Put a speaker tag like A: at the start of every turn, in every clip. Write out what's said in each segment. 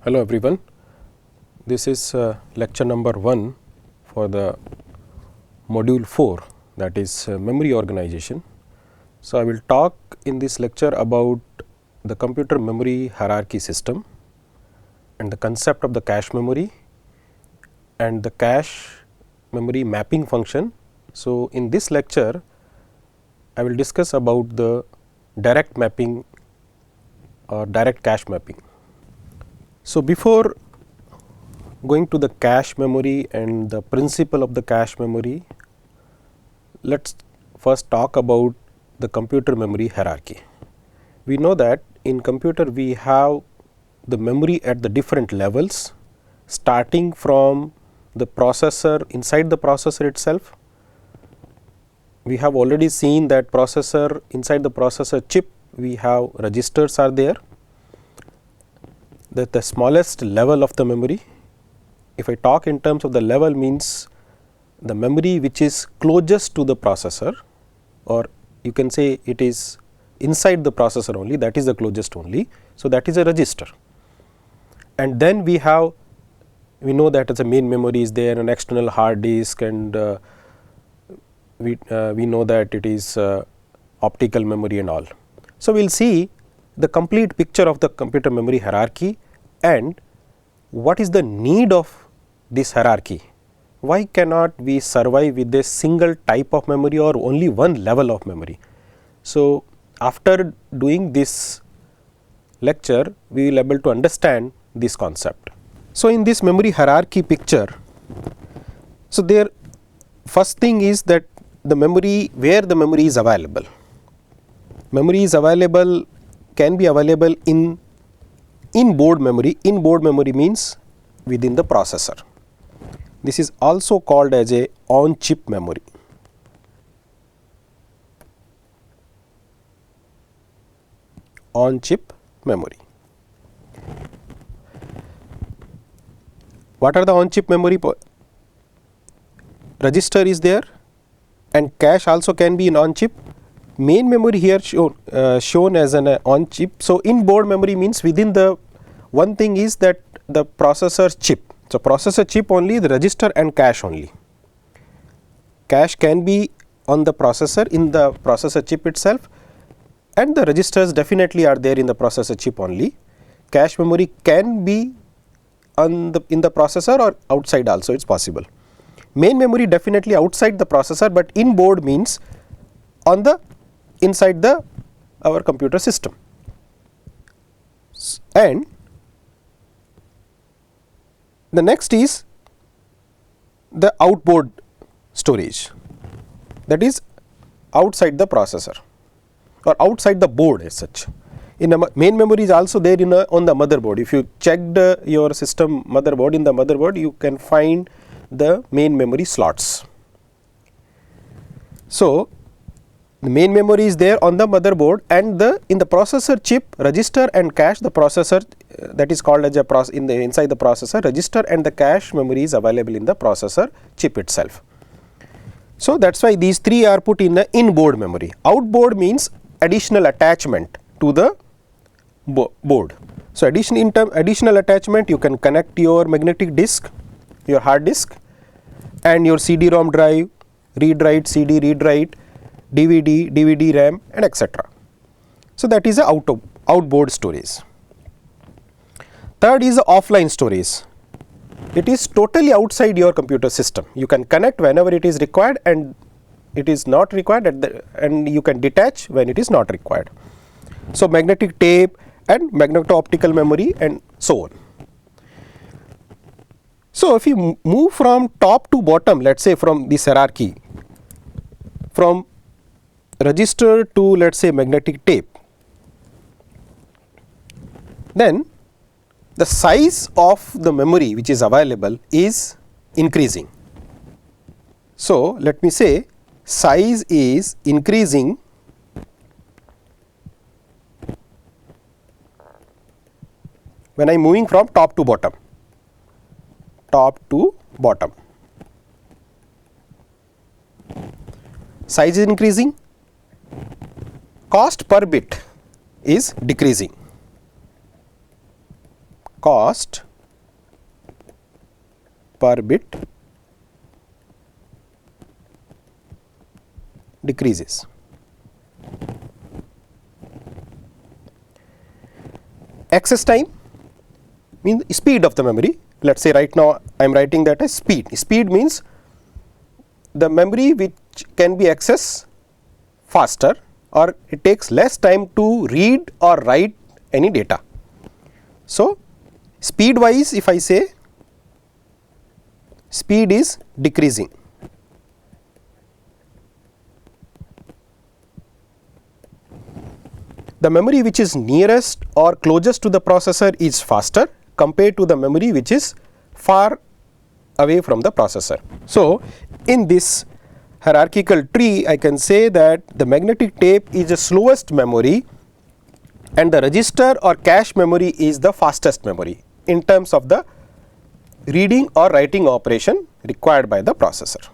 A: Hello everyone, this is lecture number 1 for the module 4, that is memory organization. So, I will talk in this lecture about the computer memory hierarchy system and the concept of the cache memory and the cache memory mapping function. So, in this lecture I will discuss about the direct mapping or direct cache mapping. So, before going to the cache memory and the principle of the cache memory, let us first talk about the computer memory hierarchy. We know that in computer we have the memory at the different levels, starting from the processor, inside the processor itself. We have already seen that processor, inside the processor chip we have registers are there. That the smallest level of the memory, if I talk in terms of the level, means the memory which is closest to the processor, or you can say it is inside the processor only, that is the closest only. So, that is a register. And then we know that as a main memory is there, an external hard disk, and we know that it is optical memory and all. So, we will see the complete picture of the computer memory hierarchy and what is the need of this hierarchy. Why cannot we survive with a single type of memory or only one level of memory? So, after doing this lecture we will able to understand this concept. So, in this memory hierarchy picture, so there first thing is that the memory, where the memory is available. Memory is available, can be available in board memory. In board memory means within the processor. This is also called as a on chip memory. On chip memory. What are the on chip memory? Register is there and cache also can be in on chip. Main memory here shown as an on chip. So, in board memory means within the one thing is that the processor chip. So, processor chip only, the register and cache only. Cache can be on the processor, in the processor chip itself, and the registers definitely are there in the processor chip only. Cache memory can be in the processor or outside also, it is possible. Main memory definitely outside the processor, but in board means on the inside our computer system. And the next is the outboard storage, that is outside the processor or outside the board as such. In a main memory is also there on the motherboard. If you checked your system motherboard, in the motherboard you can find the main memory slots. So, the main memory is there on the motherboard, and in the processor chip, register and cache, the processor that is called as a inside the processor, register and the cache memory is available in the processor chip itself. So, that is why these three are put in the in-board memory. Outboard means additional attachment to the board. So, additional attachment, you can connect your magnetic disk, your hard disk, and your CD-ROM drive, read-write, CD, read-write, DVD, RAM, and etc. So, that is a outboard storage. Third is the offline storage. It is totally outside your computer system. You can connect whenever it is required, and it is not required and you can detach when it is not required. So, magnetic tape and magneto-optical memory and so on. So, if you move from top to bottom, let us say from this hierarchy, from register to let us say magnetic tape, then the size of the memory which is available is increasing. So, let me say size is increasing when I am moving from top to bottom. Size is increasing, cost per bit is decreasing. cost per bit decreases. Access time means speed of the memory. Let us say right now I am writing that as speed. Speed means the memory which can be accessed faster, or it takes less time to read or write any data. So, speed wise, if I say speed is decreasing, the memory which is nearest or closest to the processor is faster compared to the memory which is far away from the processor. So, in this hierarchical tree, I can say that the magnetic tape is the slowest memory and the register or cache memory is the fastest memory in terms of the reading or writing operation required by the processor.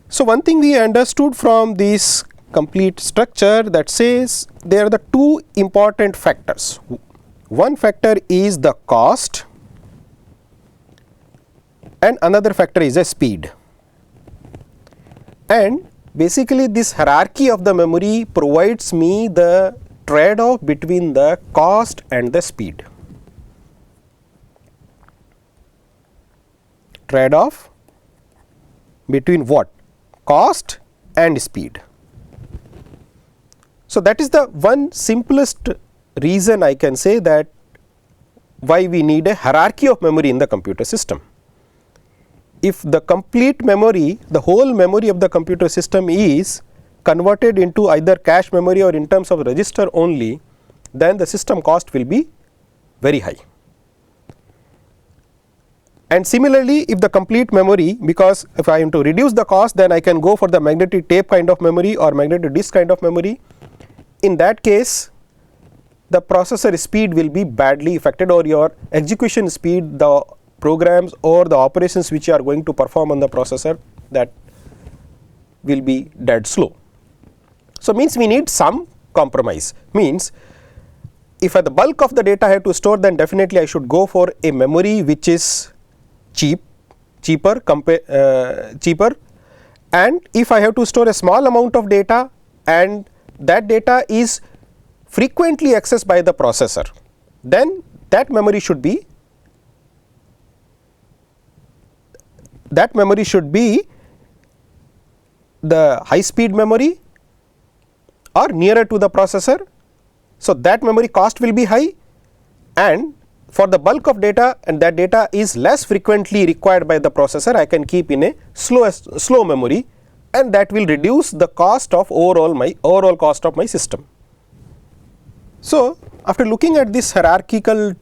A: So, one thing we understood from this complete structure, that says there are the two important factors. One factor is the cost and another factor is a speed. And basically this hierarchy of the memory provides me the trade-off between the cost and the speed. Trade-off between what? Cost and speed. So, that is the one simplest reason I can say that why we need a hierarchy of memory in the computer system. If the complete memory, the whole memory of the computer system is converted into either cache memory or in terms of register only, then the system cost will be very high. And similarly, if the complete memory, because if I am to reduce the cost, then I can go for the magnetic tape kind of memory or magnetic disk kind of memory. In that case, the processor speed will be badly affected, or your execution speed, the programs or the operations which you are going to perform on the processor, that will be dead slow. So, means we need some compromise. Means if the bulk of the data I have to store, then definitely I should go for a memory which is cheaper, and if I have to store a small amount of data and that data is frequently accessed by the processor, then that memory should be the high speed memory or nearer to the processor. So, that memory cost will be high, and for the bulk of data and that data is less frequently required by the processor, I can keep in a slow memory, and that will reduce the cost of overall cost of my system. So, after looking at this hierarchical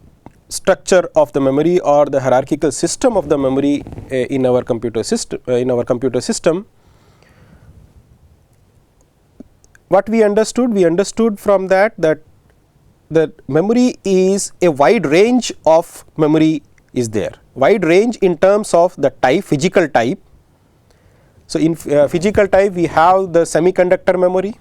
A: structure of the memory or the hierarchical system of the memory in our computer system, what we understood from that the memory is a wide range of memory is there, wide range in terms of the type, physical type. So, in physical type we have the semiconductor memory.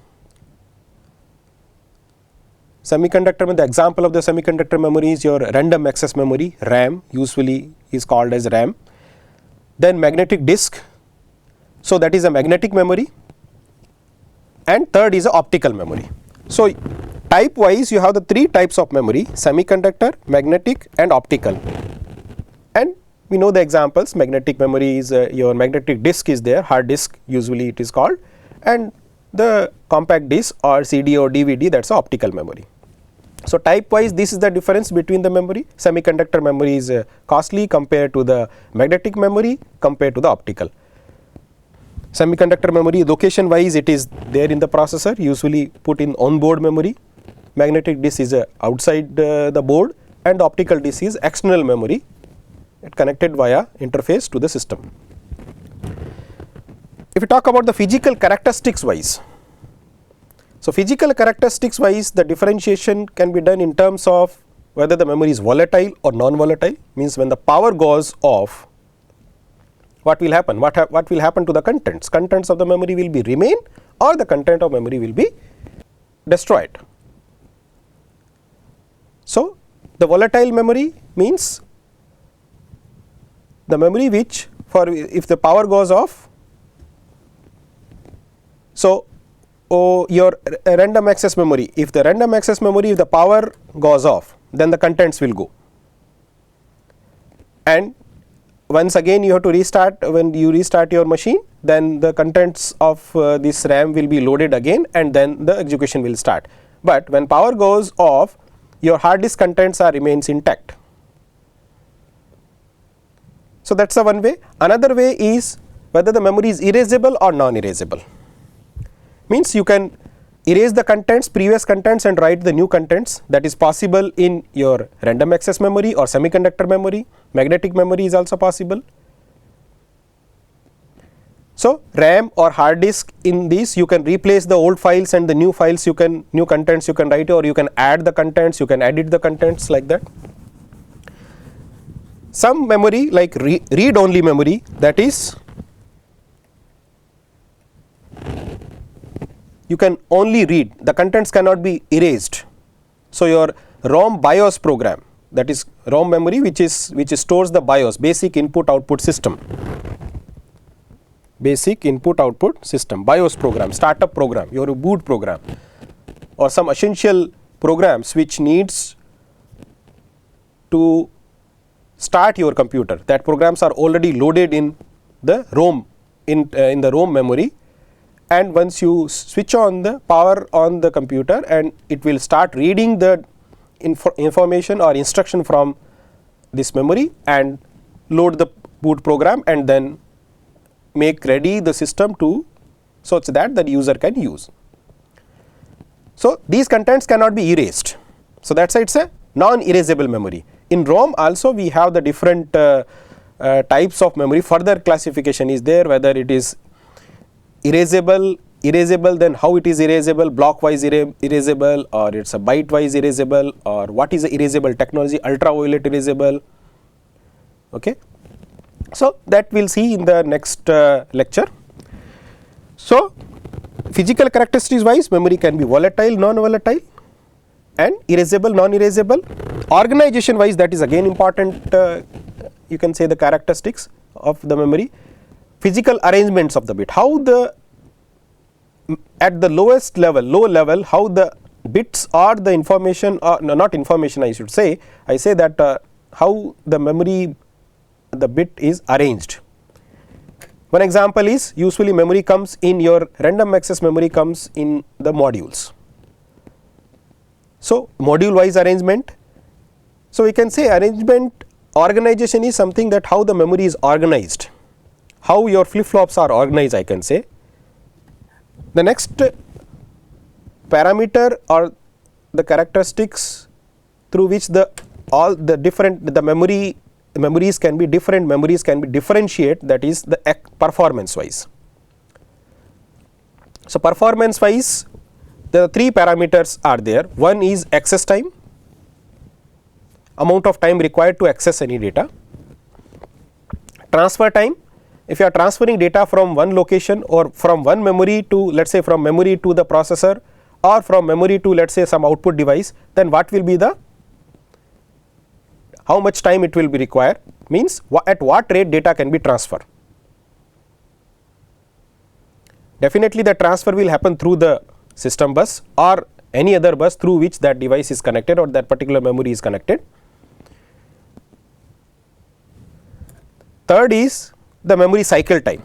A: The example of the semiconductor memory is your random access memory, RAM, usually is called as RAM. Then magnetic disk, so that is a magnetic memory, and third is a optical memory. So, type wise you have the three types of memory: semiconductor, magnetic and optical. And we know the examples. Magnetic memory is your magnetic disk is there, hard disk usually it is called, and the compact disk or CD or DVD, that is optical memory. So, type wise this is the difference between the memory. Semiconductor memory is costly compared to the magnetic memory compared to the optical. Semiconductor memory, location wise it is there in the processor, usually put in on-board memory. Magnetic disk is outside the board, and optical disk is external memory, it connected via interface to the system. If we talk about the physical characteristics wise, so physical characteristics wise the differentiation can be done in terms of whether the memory is volatile or non-volatile. Means when the power goes off, what will happen? What will happen to the contents? Contents of the memory will be remain, or the content of memory will be destroyed. So, The volatile memory means the memory which for if the power goes off. So, your random access memory, if the random access memory, if the power goes off, then the contents will go, and once again you have to restart. When you restart your machine, then the contents of this RAM will be loaded again, and then the execution will start. But when power goes off, your hard disk contents remains intact. So, that is the one way. Another way is whether the memory is erasable or non-erasable. Means you can erase the contents, previous contents, and write the new contents. That is possible in your random access memory or semiconductor memory. Magnetic memory is also possible. So, RAM or hard disk, in this you can replace the old files and the new files, new contents you can write, or you can add the contents, you can edit the contents, like that. Some memory like read only memory, that is you can only read, the contents cannot be erased. So, your ROM BIOS program, that is ROM memory which stores the BIOS, basic input output system, BIOS program, startup program, your boot program, or some essential programs which needs to start your computer, that programs are already loaded in the ROM, in the ROM memory, and once you switch on the power on the computer, and it will start reading the information or instruction from this memory and load the boot program, and then make ready the system to such that the user can use. So, these contents cannot be erased. So, that is why it is a non-erasable memory. In ROM also we have the different types of memory. Further classification is there, whether it is erasable, then how it is erasable, block wise erasable, or it is a byte wise erasable, or what is the erasable technology, ultraviolet erasable. Okay. So, that we will see in the next lecture. So, physical characteristics wise, memory can be volatile, non-volatile, and erasable, non-erasable. Organization wise, that is again important, you can say the characteristics of the memory. Physical arrangements of the bit, how the at the lowest level, low level, how the bits or the information, or no, not information I should say, I say that how the memory, the bit is arranged. One example is, usually memory comes in your random access memory comes in the modules. So, module wise arrangement. So, we can say arrangement, organization is something that how the memory is organized, how your flip flops are organized, I can say. The next parameter or the characteristics through which all the different memories can be different, memories can be differentiate, that is the performance wise. So, performance wise the three parameters are there. One is access time, amount of time required to access any data. Transfer time, if you are transferring data from one location or from one memory to, let us say, from memory to the processor, or from memory to, let us say, some output device, then what will be the, how much time it will be required, means at what rate data can be transferred. Definitely the transfer will happen through the system bus or any other bus through which that device is connected or that particular memory is connected. Third is the memory cycle time,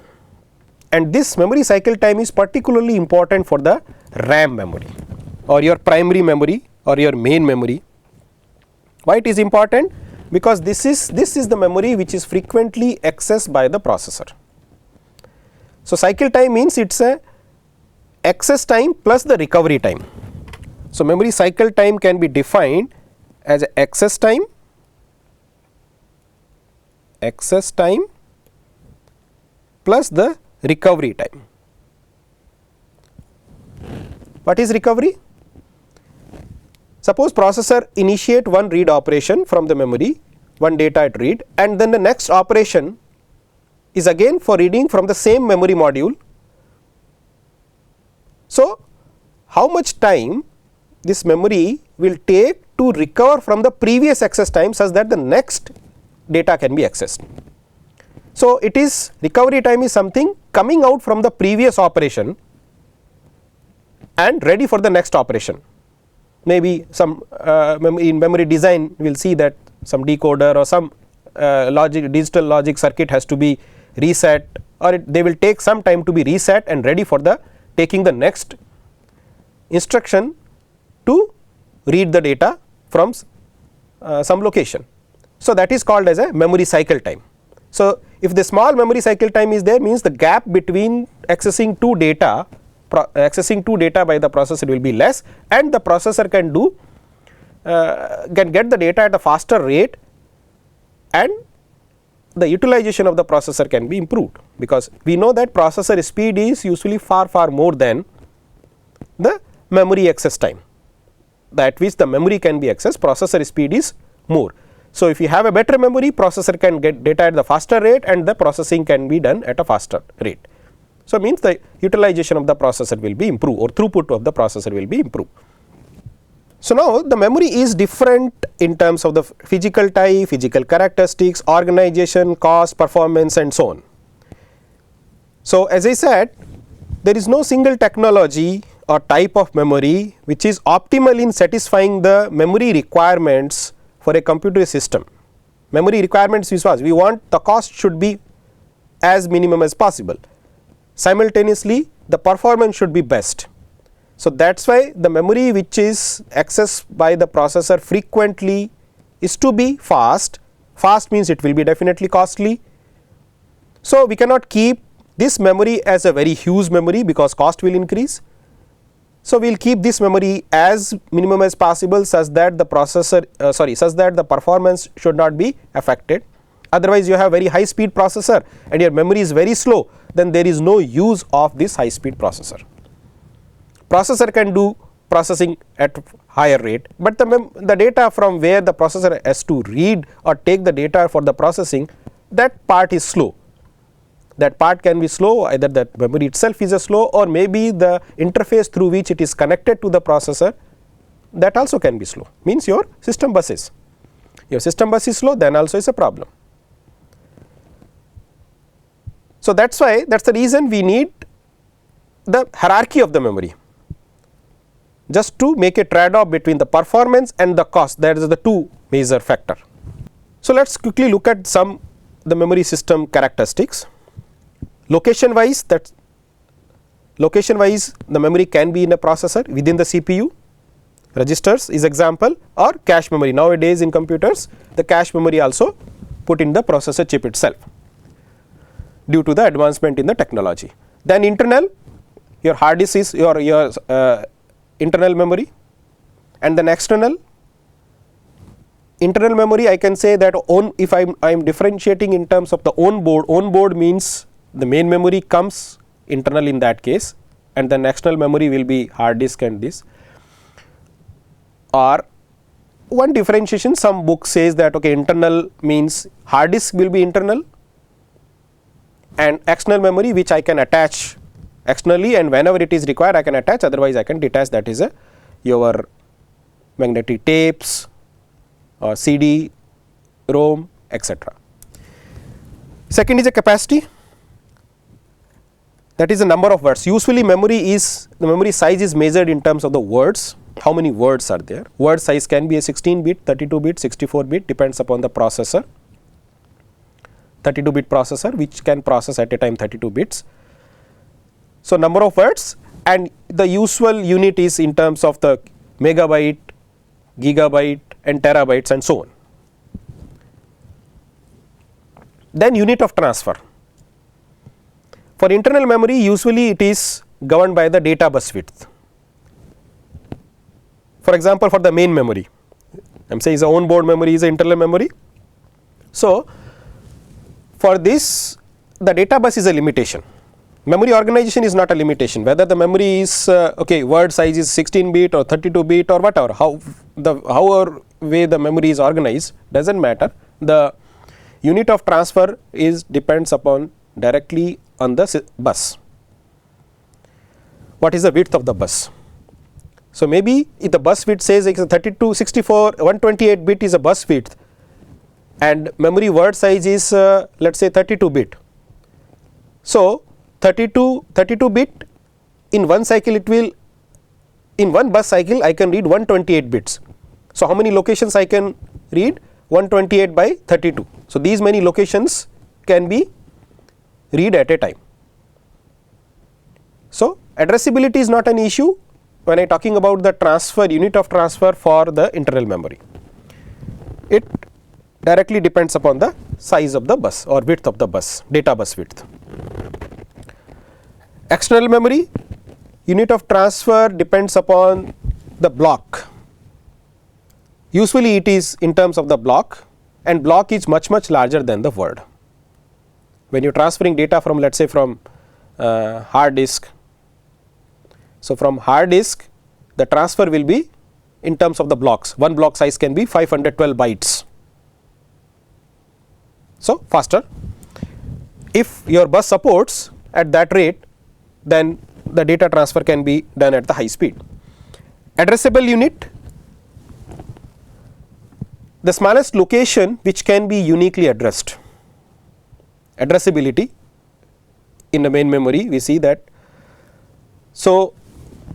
A: and this memory cycle time is particularly important for the RAM memory or your primary memory or your main memory. Why it is important? Because this is the memory which is frequently accessed by the processor. So, cycle time means it is a access time plus the recovery time. So, memory cycle time can be defined as access time plus the recovery time. What is recovery? Suppose processor initiate one read operation from the memory, one data it read, and then the next operation is again for reading from the same memory module. So, how much time this memory will take to recover from the previous access time such that the next data can be accessed. So, it is recovery time is something coming out from the previous operation and ready for the next operation. Maybe some in memory design we will see that some decoder or some digital logic circuit has to be reset, or they will take some time to be reset and ready for the taking the next instruction to read the data from some location. So, that is called as a memory cycle time. So, if the small memory cycle time is there, means the gap between accessing two data by the processor will be less, and the processor can get the data at a faster rate, and the utilization of the processor can be improved, because we know that processor speed is usually far more than the memory access time, that which the memory can be accessed, processor speed is more. So, if you have a better memory, processor can get data at the faster rate and the processing can be done at a faster rate. So, means the utilization of the processor will be improved, or throughput of the processor will be improved. So, now the memory is different in terms of the physical type, physical characteristics, organization, cost, performance and so on. So, as I said, there is no single technology or type of memory which is optimal in satisfying the memory requirements for a computer system. Memory requirements is what we want, the cost should be as minimum as possible. Simultaneously, the performance should be best. So, that is why the memory which is accessed by the processor frequently is to be fast. Fast means it will be definitely costly. So, we cannot keep this memory as a very huge memory because cost will increase. So, we will keep this memory as minimum as possible such that the performance should not be affected. Otherwise, you have very high speed processor and your memory is very slow, then there is no use of this high speed processor. Processor can do processing at higher rate, but the data from where the processor has to read or take the data for the processing, that part is slow. That part can be slow, either that memory itself is a slow, or maybe the interface through which it is connected to the processor, that also can be slow, means your system bus is. Your system bus is slow, then also is a problem. So, that is why, that is the reason we need the hierarchy of the memory, just to make a trade off between the performance and the cost, that is the two major factor. So, let us quickly look at some the memory system characteristics. Location wise, the memory can be in a processor within the CPU, registers is example, or cache memory. Nowadays in computers, the cache memory also put in the processor chip itself due to the advancement in the technology. Then internal, your hard disk is your internal memory, and then external. Internal memory, I can say that if I am differentiating in terms of the on board means the main memory comes internal in that case, and then external memory will be hard disk and this. Or one differentiation, some book says that okay, internal means hard disk will be internal, and external memory which I can attach externally, and whenever it is required I can attach, otherwise I can detach, that is your magnetic tapes or CD, ROM, etc. Second is a capacity, that is the number of words. Usually the memory size is measured in terms of the words, how many words are there. Word size can be a 16-bit, 32-bit, 64-bit, depends upon the processor. 32-bit processor which can process at a time 32 bits. So, number of words, and the usual unit is in terms of the megabyte, gigabyte and terabytes and so on. Then unit of transfer. For internal memory, usually it is governed by the data bus width. For example, for the main memory, I am saying the on-board memory is the internal memory. So, for this the data bus is a limitation. Memory organization is not a limitation, whether the memory is word size is 16-bit or 32-bit or whatever, however way the memory is organized does not matter. The unit of transfer depends upon directly on the bus. What is the width of the bus? So, maybe if the bus width says it's a 32, 64, 128 bit is a bus width and memory word size is let us say 32 bit. So, 32 bit in one cycle it will, in one bus cycle I can read 128 bits. So, how many locations I can read? 128 by 32. So, these many locations can be read at a time. So, addressability is not an issue when I talking about the transfer, unit of transfer for the internal memory. It directly depends upon the size of the bus or width of the bus, data bus width. External memory, unit of transfer depends upon the block. Usually it is in terms of the block, and block is much larger than the word. When you are transferring data from, let us say, from hard disk. So, from hard disk the transfer will be in terms of the blocks. One block size can be 512 bytes. So, faster. If your bus supports at that rate, then the data transfer can be done at the high speed. Addressable unit, the smallest location which can be uniquely addressed. Addressability in the main memory, we see that. So,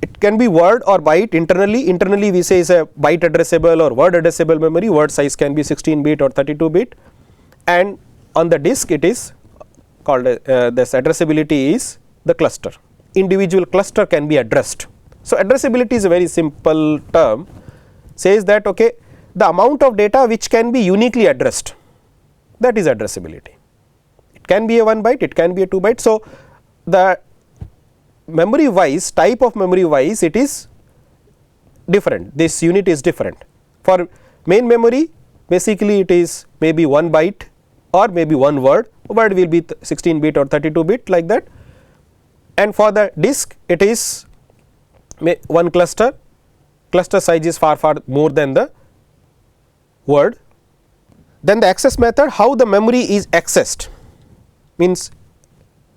A: it can be word or byte internally. Internally we say is a byte addressable or word addressable memory. Word size can be 16 bit or 32 bit, and on the disk it is called this addressability is the cluster. Individual cluster can be addressed. So, addressability is a very simple term, says that okay, the amount of data which can be uniquely addressed, that is addressability. It can be a 1 byte, it can be a 2 byte. So, the memory wise, type of memory wise, it is different. This unit is different. For main memory, basically it is maybe 1 byte or maybe 1 word. Word will be 16 bit or 32 bit, like that. And for the disk, it is one cluster. Cluster size is far more than the word. Then the access method, how the memory is accessed, means,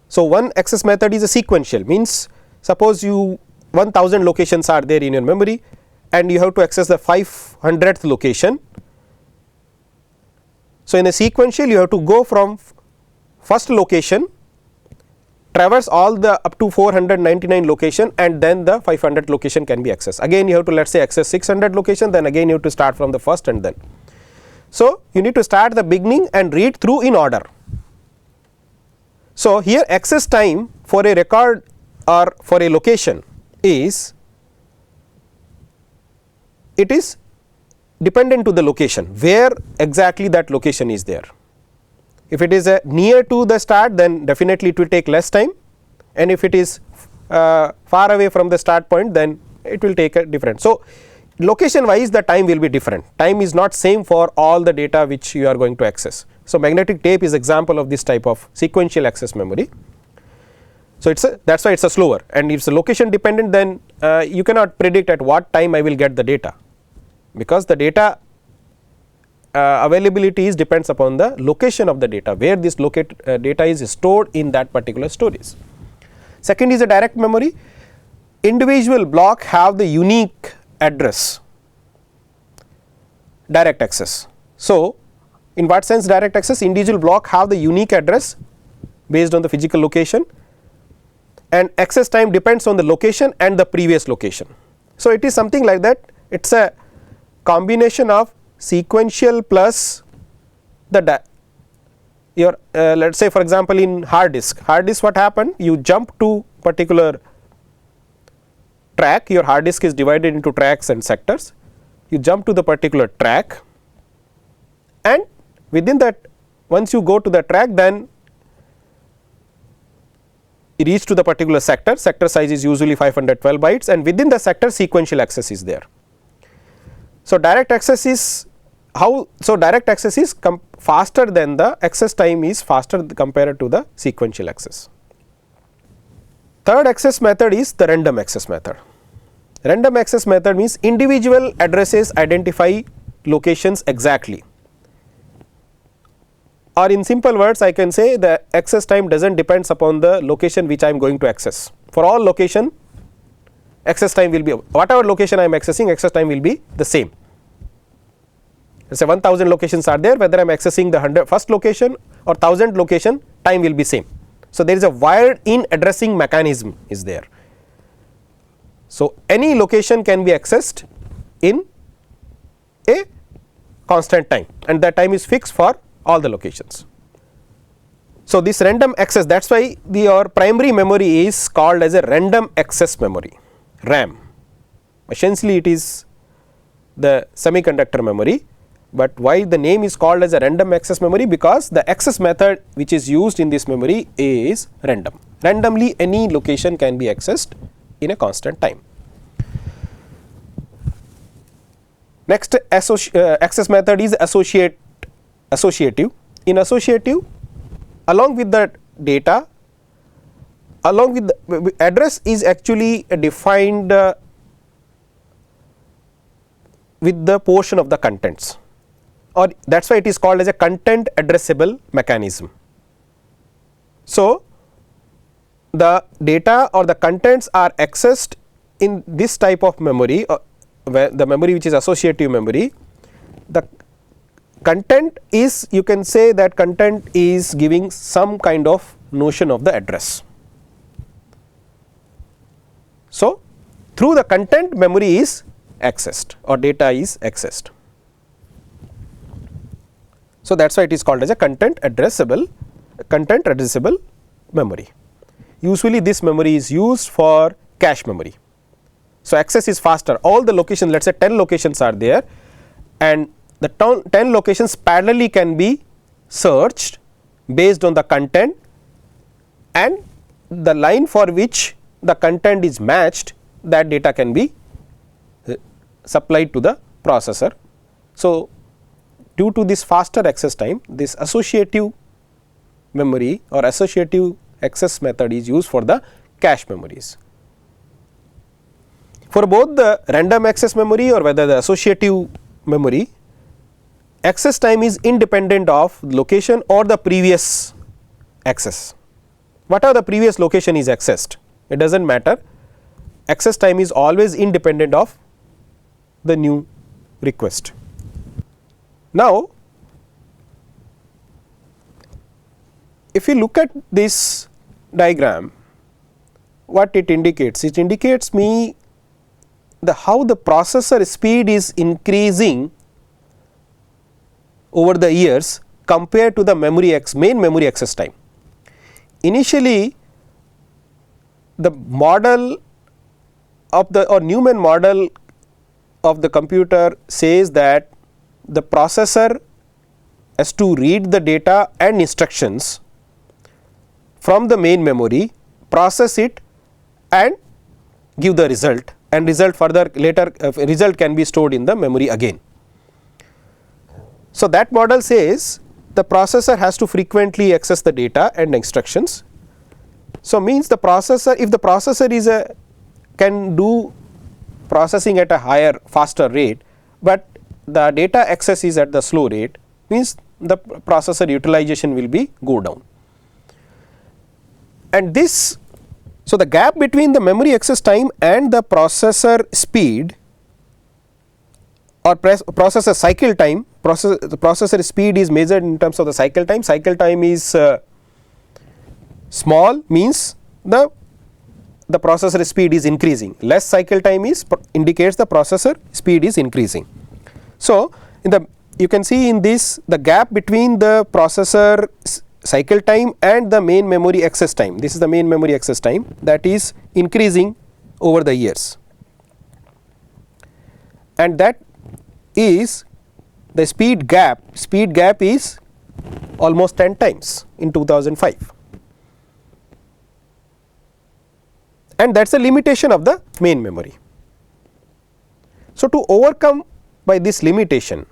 A: so one access method is a sequential, means suppose you 1000 locations are there in your memory and you have to access the 500th location. So, in a sequential you have to go from first location, traverse all the up to 499 location, and then the 500th location can be accessed. Again you have to, let us say, access 600 location, then again you have to start from the first, and then. So, you need to start the beginning and read through in order. So, here access time for a record or for a location is, it is dependent to the location, where exactly that location is there. If it is near to the start, then definitely it will take less time, and if it is far away from the start point, then it will take a different. So, location wise the time will be different. Time is not same for all the data which you are going to access. So, magnetic tape is example of this type of sequential access memory. So, that is why it is a slower, and if it is location dependent, then you cannot predict at what time I will get the data, because the data availability is depends upon the location of the data, where this data is stored in that particular storage. Second is a direct memory. Individual block have the unique address, direct access. So, in what sense direct access? Individual block have the unique address based on the physical location, and access time depends on the location and the previous location. So, it is something like that. It is a combination of sequential plus the your let us say, for example, in hard disk what happened, you jump to particular track, your hard disk is divided into tracks and sectors, you jump to the particular track, and within that, once you go to the track, then you reach to the particular sector size is usually 512 bytes, and within the sector sequential access is there. So, direct access is how, so direct access is faster than the access time is faster compared to the sequential access. Third access method is the random access method. Random access method means individual addresses identify locations exactly, or in simple words I can say the access time does not depends upon the location which I am going to access. For all location access time will be, whatever location I am accessing, access time will be the same. Let's say 1000 locations are there, whether I am accessing the 1st location or 1000 location, time will be same. So, there is a wired in addressing mechanism is there. So, any location can be accessed in a constant time, and that time is fixed for all the locations. So, this random access, that is why your primary memory is called as a random access memory, RAM. Essentially it is the semiconductor memory, but why the name is called as a random access memory? Because the access method which is used in this memory is random. Randomly any location can be accessed in a constant time. Next access method is associative. In associative, along with the data, along with the address is actually defined with the portion of the contents, or that is why it is called as a content addressable mechanism. So, the data or the contents are accessed in this type of memory, where the memory which is associative memory. The content is, you can say that content is giving some kind of notion of the address. So, through the content memory is accessed or data is accessed. So, that is why it is called as a content addressable memory. Usually this memory is used for cache memory. So, access is faster, all the locations, let us say 10 locations are there, and the 10 locations parallelly can be searched based on the content, and the line for which the content is matched, that data can be supplied to the processor. So, due to this faster access time, this associative memory or associative access method is used for the cache memories. For both the random access memory or whether the associative memory, access time is independent of location or the previous access. Whatever the previous location is accessed, it does not matter, access time is always independent of the new request. Now, if you look at this diagram, what it indicates? It indicates me how the processor speed is increasing over the years compared to the main memory access time. Initially, the model of the Neumann model of the computer says that the processor has to read the data and instructions from the main memory, process it and give the result, and result further later result can be stored in the memory again. So, that model says the processor has to frequently access the data and instructions. So, means the processor, if the processor is can do processing at a higher faster rate, but the data access is at the slow rate, means the processor utilization will be go down. And this, so the gap between the memory access time and the processor speed or processor cycle time, the processor speed is measured in terms of the cycle time. Cycle time is small, means the processor speed is increasing, less cycle time is indicates the processor speed is increasing. So, in the you can see in this the gap between the processor cycle time and the main memory access time, this is the main memory access time, that is increasing over the years, and that is the speed gap is almost 10 times in 2005, and that is a limitation of the main memory. So, to overcome by this limitation,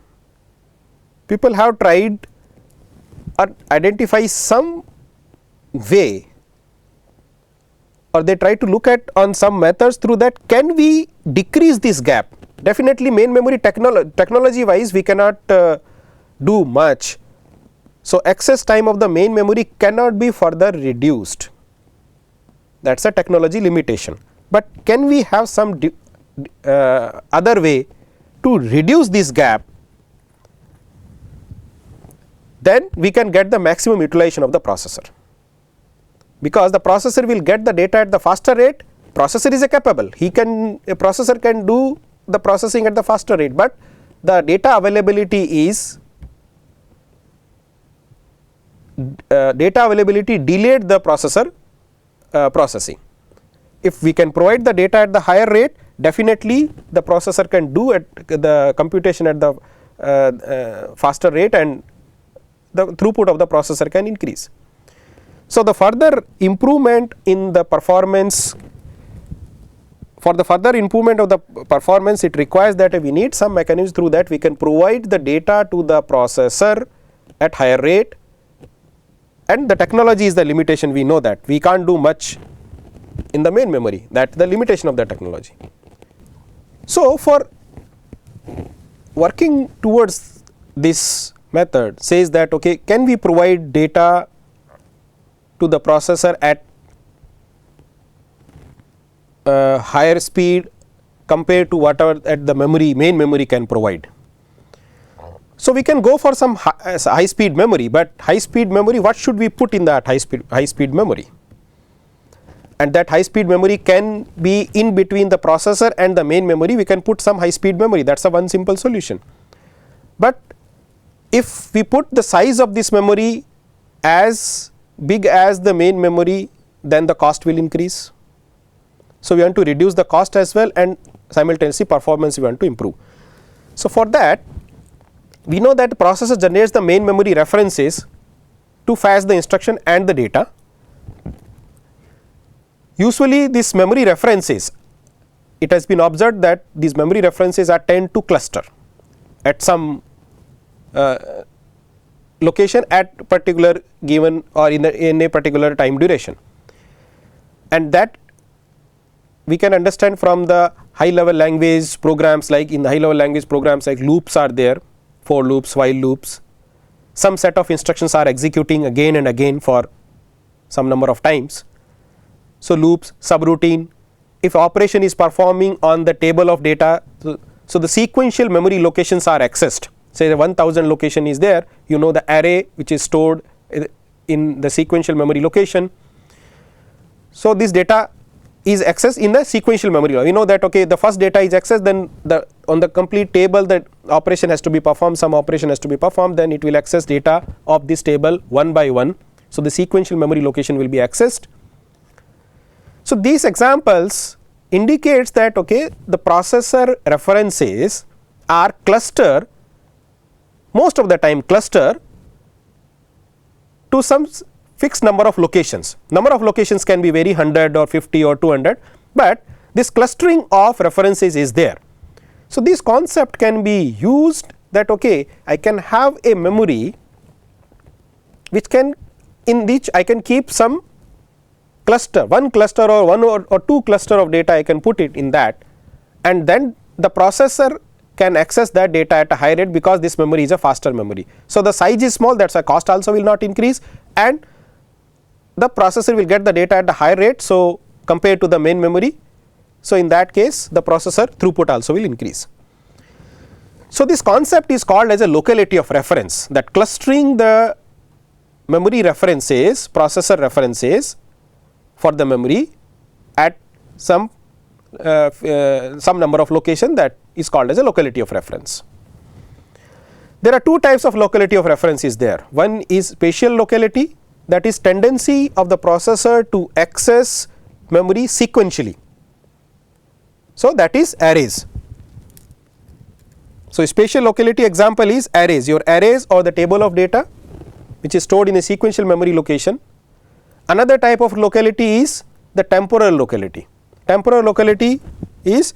A: people have tried or identify some way, or they try to look at on some methods through that can we decrease this gap. Definitely main memory technology wise we cannot do much. So, access time of the main memory cannot be further reduced, that is a technology limitation, but can we have some other way to reduce this gap, then we can get the maximum utilization of the processor, because the processor will get the data at the faster rate. Processor is capable, a processor can do the processing at the faster rate, but the data availability is delayed the processor processing. If we can provide the data at the higher rate, definitely the processor can do the computation at the faster rate, and the throughput of the processor can increase. So, the further improvement in the performance, for the further improvement of the performance, it requires that we need some mechanism through that we can provide the data to the processor at higher rate, and the technology is the limitation. We know that we can't do much in the main memory, that the limitation of the technology. So, for working towards this method says that okay, can we provide data to the processor at higher speed compared to whatever at the main memory can provide. So, we can go for some high speed memory, but high speed memory, what should we put in that high speed memory? And that high speed memory can be in between the processor and the main memory. We can put some high speed memory, that is a one simple solution. But if we put the size of this memory as big as the main memory, then the cost will increase. So, we want to reduce the cost as well, and simultaneously performance we want to improve. So, for that we know that the processor generates the main memory references to fetch the instruction and the data. Usually this memory references, it has been observed that these memory references are tend to cluster at some location at particular given or in a particular time duration, and that we can understand from the high level language programs. Like in the high level language programs, like loops are there, for loops, while loops, some set of instructions are executing again and again for some number of times. So, loops, subroutine, if operation is performing on the table of data, so the sequential memory locations are accessed. Say the 1000 location is there, you know the array which is stored in the sequential memory location. So, this data is accessed in the sequential memory. We know that okay, the first data is accessed, then on the complete table that operation has to be performed, some operation has to be performed, then it will access data of this table one by one. So, the sequential memory location will be accessed. So, these examples indicates that okay, the processor references are cluster, most of the time cluster to some fixed number of locations. Number of locations can be very 100 or 50 or 200, but this clustering of references is there. So, this concept can be used that okay, I can have a memory which can, in which I can keep some cluster, one cluster or one or two cluster of data, I can put it in that, and then the processor can access that data at a high rate because this memory is a faster memory. So, the size is small, that is why cost also will not increase, and the processor will get the data at the high rate. So, compared to the main memory, so in that case the processor throughput also will increase. So, this concept is called as a locality of reference, that clustering the memory references, processor references for the memory at some number of location, that is called as a locality of reference. There are two types of locality of reference is there. One is spatial locality, that is tendency of the processor to access memory sequentially. So, that is arrays. So, spatial locality example is arrays, your arrays or the table of data which is stored in a sequential memory location. Another type of locality is the temporal locality. Temporal locality is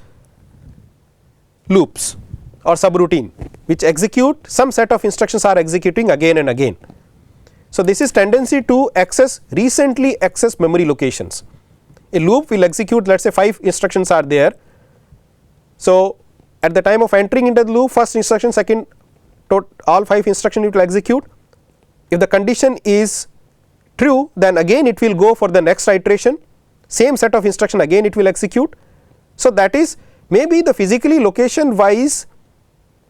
A: loops or subroutine which execute, some set of instructions are executing again and again. So, this is tendency to access recently accessed memory locations. A loop will execute, let us say 5 instructions are there. So, at the time of entering into the loop, first instruction, second, all 5 instructions it will execute. If the condition is true, then again it will go for the next iteration, same set of instruction again it will execute. So, that is maybe the physically location wise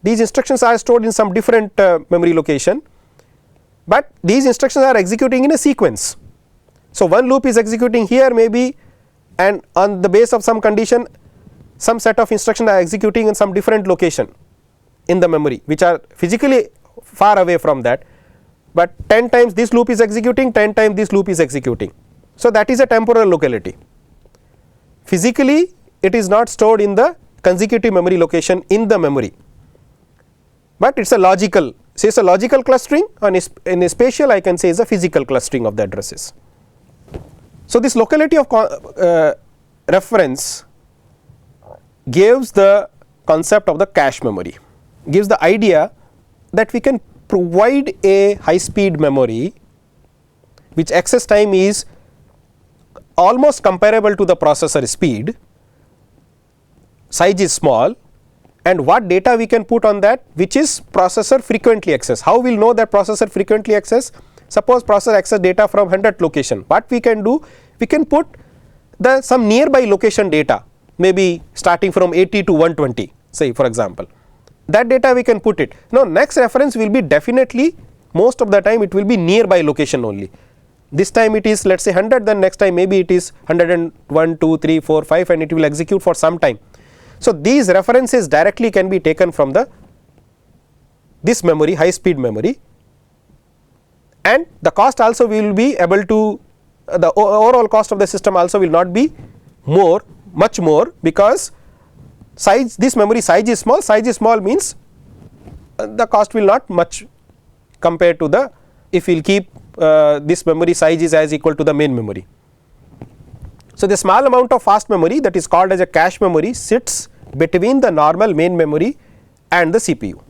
A: these instructions are stored in some different memory location, but these instructions are executing in a sequence. So, one loop is executing here maybe, and on the base of some condition some set of instructions are executing in some different location in the memory which are physically far away from that, but 10 times this loop is executing, 10 times this loop is executing. So, that is a temporal locality. Physically it is not stored in the consecutive memory location in the memory, but it is a logical, say it is a logical clustering, and in a spatial I can say is a physical clustering of the addresses. So, this locality of reference gives the concept of the cache memory, gives the idea that we can provide a high speed memory which access time is almost comparable to the processor speed, size is small, and what data we can put on that, which is processor frequently access. How we will know that processor frequently access? Suppose processor access data from 100 location, what we can do? We can put the some nearby location data, maybe starting from 80 to 120, say for example. That data we can put it. Now, next reference will be definitely, most of the time it will be nearby location only. This time it is, let us say 100, then next time maybe it is 101, 2, 3, 4, 5, and it will execute for some time. So, these references directly can be taken from this memory, high speed memory, and the cost also we will be able to, the overall cost of the system also will not be much more, because size, this memory size is small means the cost will not much compared to the, if we will keep this memory size is as equal to the main memory. So, the small amount of fast memory that is called as a cache memory sits between the normal main memory and the CPU.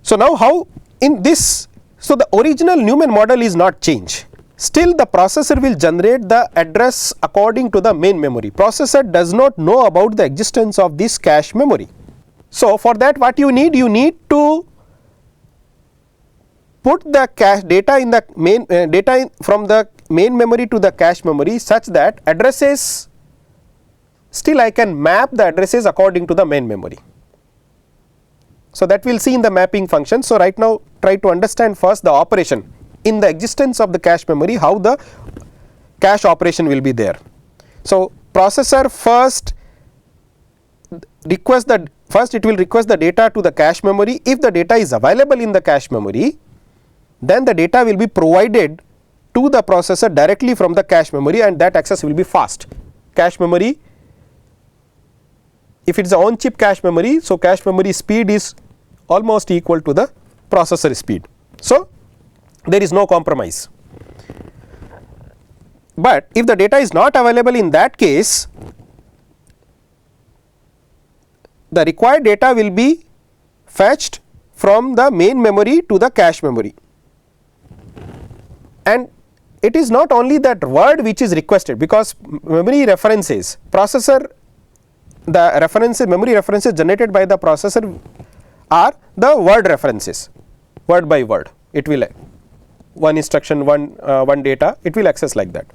A: So, now how in this, so the original Newman model is not changed, still the processor will generate the address according to the main memory. Processor does not know about the existence of this cache memory. So, for that what you need to put the cache data in the main from the main memory to the cache memory such that addresses, still I can map the addresses according to the main memory. So, that we will see in the mapping function. So, right now try to understand first the operation in the existence of the cache memory, how the cache operation will be there. So, processor first it will request the data to the cache memory. If the data is available in the cache memory, then the data will be provided to the processor directly from the cache memory, and that access will be fast. Cache memory, if it is a on chip cache memory, so cache memory speed is almost equal to the processor speed. So, there is no compromise. But if the data is not available, in that case the required data will be fetched from the main memory to the cache memory, and it is not only that word which is requested, because memory references, processor, the references, memory references generated by the processor are the word references, word by word. It will one instruction, one data, it will access like that.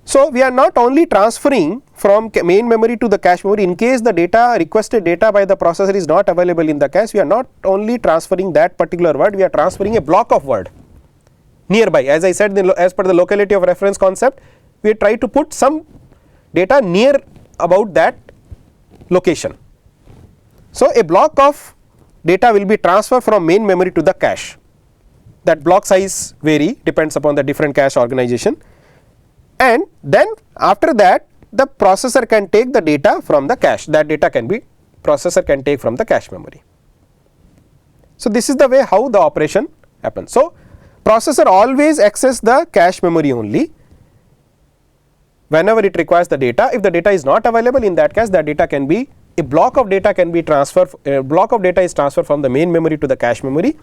A: So, we are not only transferring from main memory to the cache memory. In case the data, requested data by the processor is not available in the cache, we are not only transferring that particular word, we are transferring a block of word nearby. As I said, as per the locality of reference concept, we try to put some data near about that location. So, a block of data will be transferred from main memory to the cache. That block size vary, depends upon the different cache organization, and then after that the processor can take the data from the cache. That data can be processor can take from the cache memory. So, this is the way how the operation happens. So, processor always access the cache memory only whenever it requires the data. If the data is not available, in that case that data can be, a block of data can be transferred, a block of data is transferred from the main memory to the cache memory,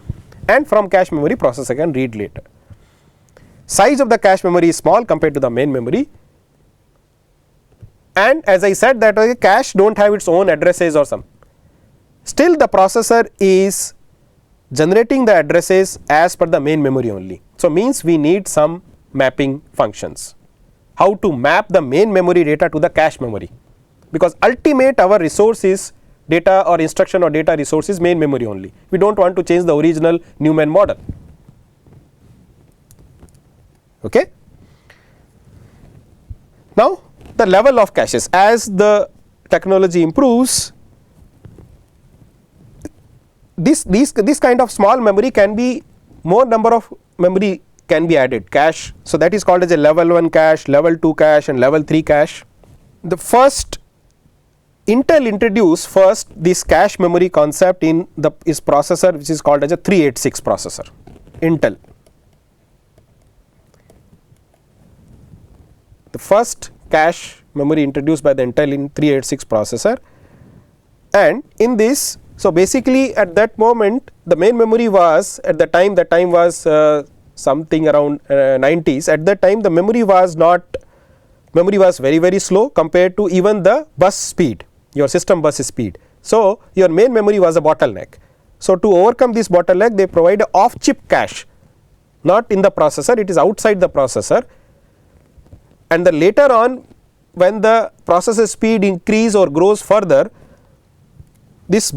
A: and from cache memory processor can read later. Size of the cache memory is small compared to the main memory, and as I said that the cache do not have its own addresses or some, still the processor is generating the addresses as per the main memory only. So, means we need some mapping functions. how to map the main memory data to the cache memory, because ultimate our resource is data or instruction or data resource is main memory only. We do not want to change the original Newman model. Okay. Now, the level of caches, as the technology improves, this kind of small memory can be, more number of memory can be added, cache. So, that is called as a level 1 cache, level 2 cache and level 3 cache. The first Intel introduced this cache memory concept in its processor, which is called as a 386 processor, Intel. The first cache memory introduced by the Intel in 386 processor, and in this, so basically at that moment the main memory was, at the time was something around 90s. At that time the memory was very slow compared to even the bus speed, your system bus speed. So, your main memory was a bottleneck. So, to overcome this bottleneck, they provide a off chip cache, not in the processor, it is outside the processor, and then later on when the processor speed increase or grows further, this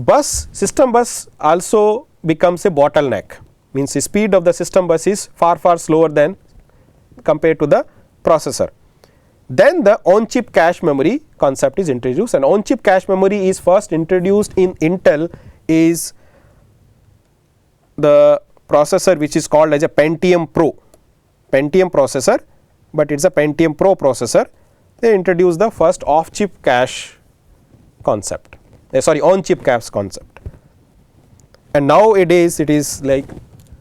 A: system bus also becomes a bottleneck, means the speed of the system bus is far slower than compared to the processor. Then the on chip cache memory concept is introduced, and on chip cache memory is first introduced in Intel is the processor which is called as a Pentium processor, but it is a Pentium Pro processor. They introduced the first off chip cache concept, on chip cache concept, and nowadays it is like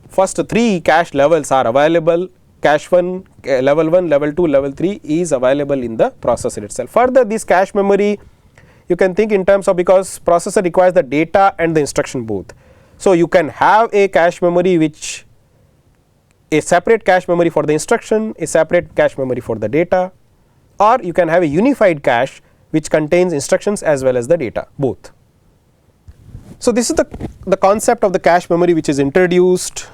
A: first 3 cache levels are available. Cache 1, level 1, level 2, level 3 is available in the processor itself. Further, this cache memory you can think in terms of, because processor requires the data and the instruction both. So, you can have a cache memory which a separate cache memory for the instruction, a separate cache memory for the data, or you can have a unified cache which contains instructions as well as the data both. So, this is the concept of the cache memory which is introduced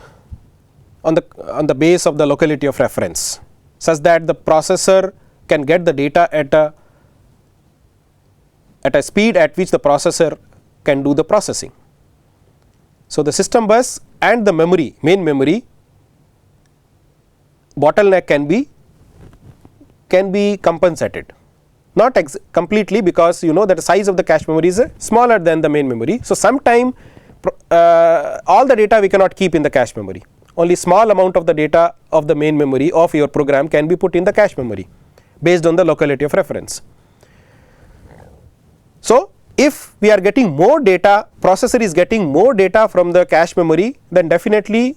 A: on the base of the locality of reference, such that the processor can get the data at a speed at which the processor can do the processing. So, the system bus and the memory, main memory bottleneck can be compensated, not completely, because you know that the size of the cache memory is smaller than the main memory. So, sometime all the data we cannot keep in the cache memory. Only small amount of the data of the main memory of your program can be put in the cache memory based on the locality of reference. So, if we are getting more data, processor is getting more data from the cache memory, then definitely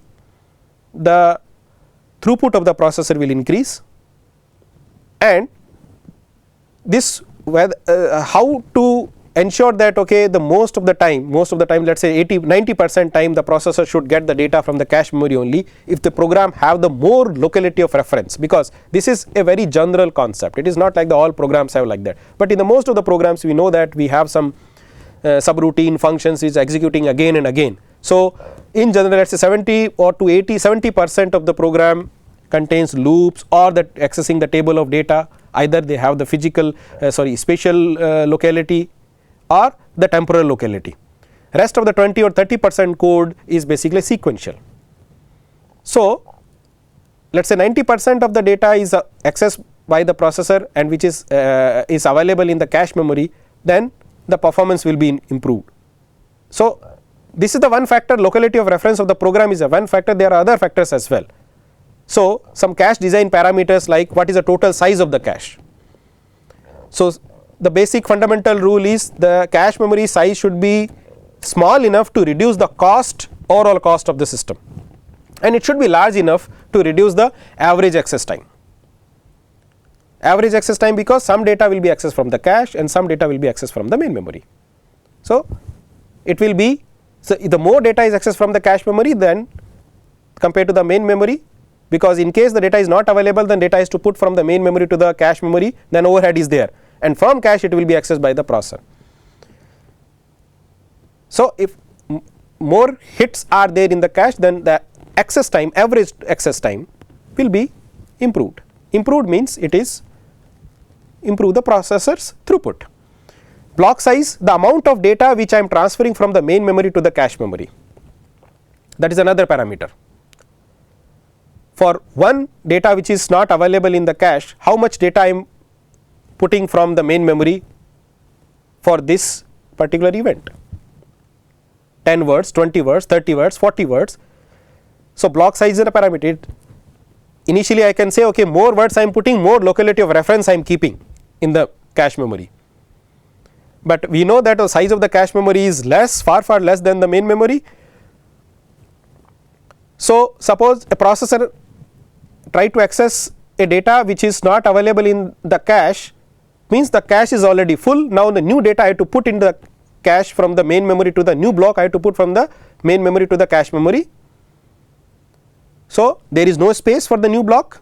A: the throughput of the processor will increase, and this how to ensure that the most of the time let us say 80-90% time the processor should get the data from the cache memory only if the program have the more locality of reference, because this is a very general concept. It is not like all programs have like that, but in the most of the programs we know that we have some subroutine functions is executing again and again. So, in general let us say 70% of the program contains loops or that accessing the table of data, either they have the spatial locality or the temporal locality. Rest of the 20 or 30% code is basically sequential. So, let us say 90% of the data is accessed by the processor and which is available in the cache memory, then the performance will be improved. So, this is the one factor, locality of reference of the program is a one factor, there are other factors as well. So, some cache design parameters like what is the total size of the cache. So, the basic fundamental rule is the cache memory size should be small enough to reduce the overall cost of the system, and it should be large enough to reduce the average access time. Average access time, because some data will be accessed from the cache and some data will be accessed from the main memory. So, it will be, so the more data is accessed from the cache memory then compared to the main memory, because in case the data is not available, then data is to put from the main memory to the cache memory, then overhead is there, and from cache it will be accessed by the processor. So, if more hits are there in the cache, then the access time, average access time will be improved. Improved means it is improve the processor's throughput. Block size, the amount of data which I am transferring from the main memory to the cache memory, that is another parameter. For one data which is not available in the cache, how much data I am putting from the main memory for this particular event, 10 words, 20 words, 30 words, 40 words. So, block size is a parameter. Initially I can say, okay, more words I am putting, more locality of reference I am keeping in the cache memory. But we know that the size of the cache memory is less, far less than the main memory. So, suppose a processor try to access a data which is not available in the cache, means the cache is already full. Now, the new data I have to put in the cache from the main memory to the new block I have to put from the main memory to the cache memory. So, there is no space for the new block,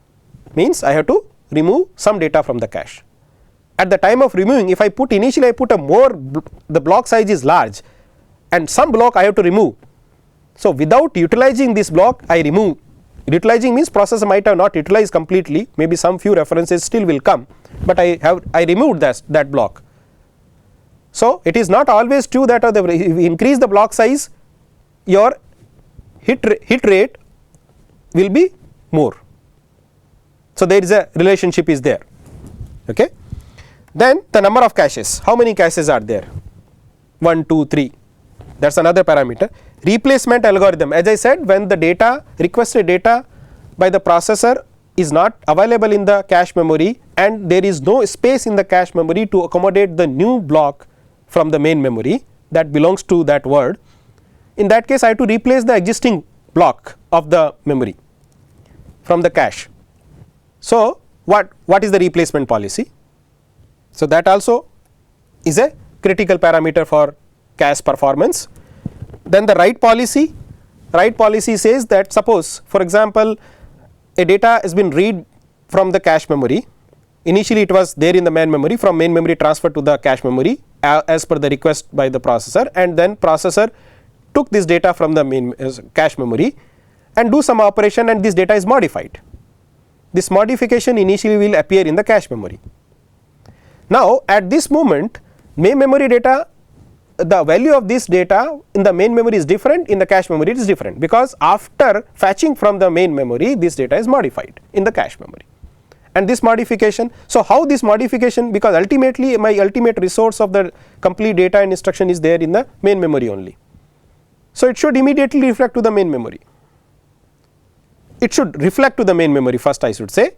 A: means I have to remove some data from the cache. At the time of removing, if I put initially I put a more, the block size is large and some block I have to remove. So, without utilizing this block I remove. Utilizing means processor might have not utilized completely, maybe some few references still will come, but I removed that block. So, it is not always true that if you increase the block size, your hit rate will be more. So, there is a relationship is there. Okay. Then the number of caches, how many caches are there? 1, 2, 3, that is another parameter. Replacement algorithm, as I said, when the data, requested data by the processor is not available in the cache memory and there is no space in the cache memory to accommodate the new block from the main memory that belongs to that word. In that case, I have to replace the existing block of the memory from the cache. So, what is the replacement policy? So, that also is a critical parameter for cache performance. Then the write policy says that, suppose for example, a data has been read from the cache memory. Initially it was there in the main memory, from main memory transferred to the cache memory as per the request by the processor, and then processor took this data from the main cache memory and do some operation and this data is modified. This modification initially will appear in the cache memory. Now, at this moment, main memory data, the value of this data in the main memory is different, in the cache memory it is different, because after fetching from the main memory, this data is modified in the cache memory. And this modification, so how this modification, because ultimately my ultimate resource of the complete data and instruction is there in the main memory only. So, it should immediately reflect to the main memory. It should reflect to the main memory first, I should say.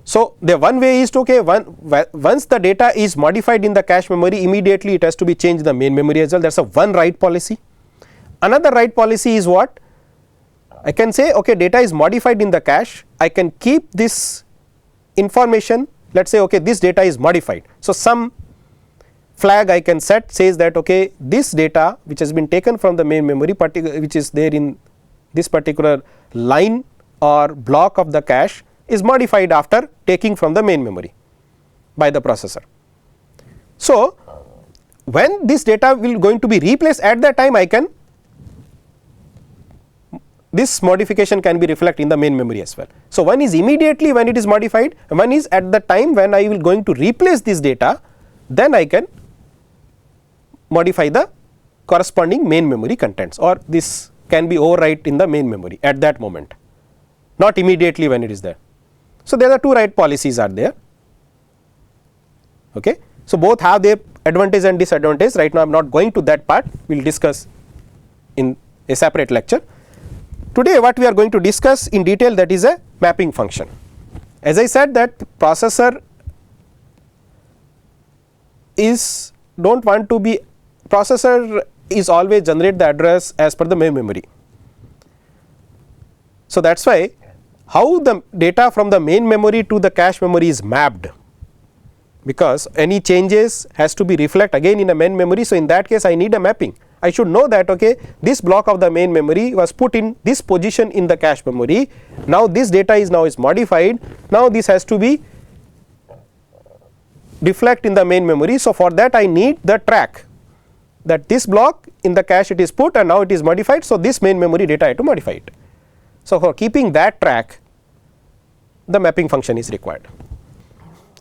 A: So, the one way is to, okay, once the data is modified in the cache memory, immediately it has to be changed in the main memory as well. That is a one write policy. Another write policy is what? I can say, okay, data is modified in the cache, I can keep this information, let us say, okay, this data is modified. So, some flag I can set says that, okay, this data which has been taken from the main memory, which is there in this particular line or block of the cache, is modified after taking from the main memory by the processor. So, when this data will going to be replaced, at that time I can, this modification can be reflected in the main memory as well. So, one is immediately when it is modified, one is at the time when I will going to replace this data, then I can modify the corresponding main memory contents, or this can be overwrite in the main memory at that moment, not immediately when it is there. So, there are two write policies are there. Okay. So, both have their advantage and disadvantage. Right now I am not going to that part, we will discuss in a separate lecture. Today what we are going to discuss in detail, that is a mapping function. As I said, that processor is processor is always generate the address as per the main memory. So, that is why how the data from the main memory to the cache memory is mapped, because any changes has to be reflect again in a main memory. So, in that case I need a mapping. I should know that, okay, this block of the main memory was put in this position in the cache memory. Now, this data is modified. Now, this has to be reflect in the main memory. So, for that I need the track, that this block in the cache it is put and now it is modified. So, this main memory data I have to modify it. So, for keeping that track, the mapping function is required.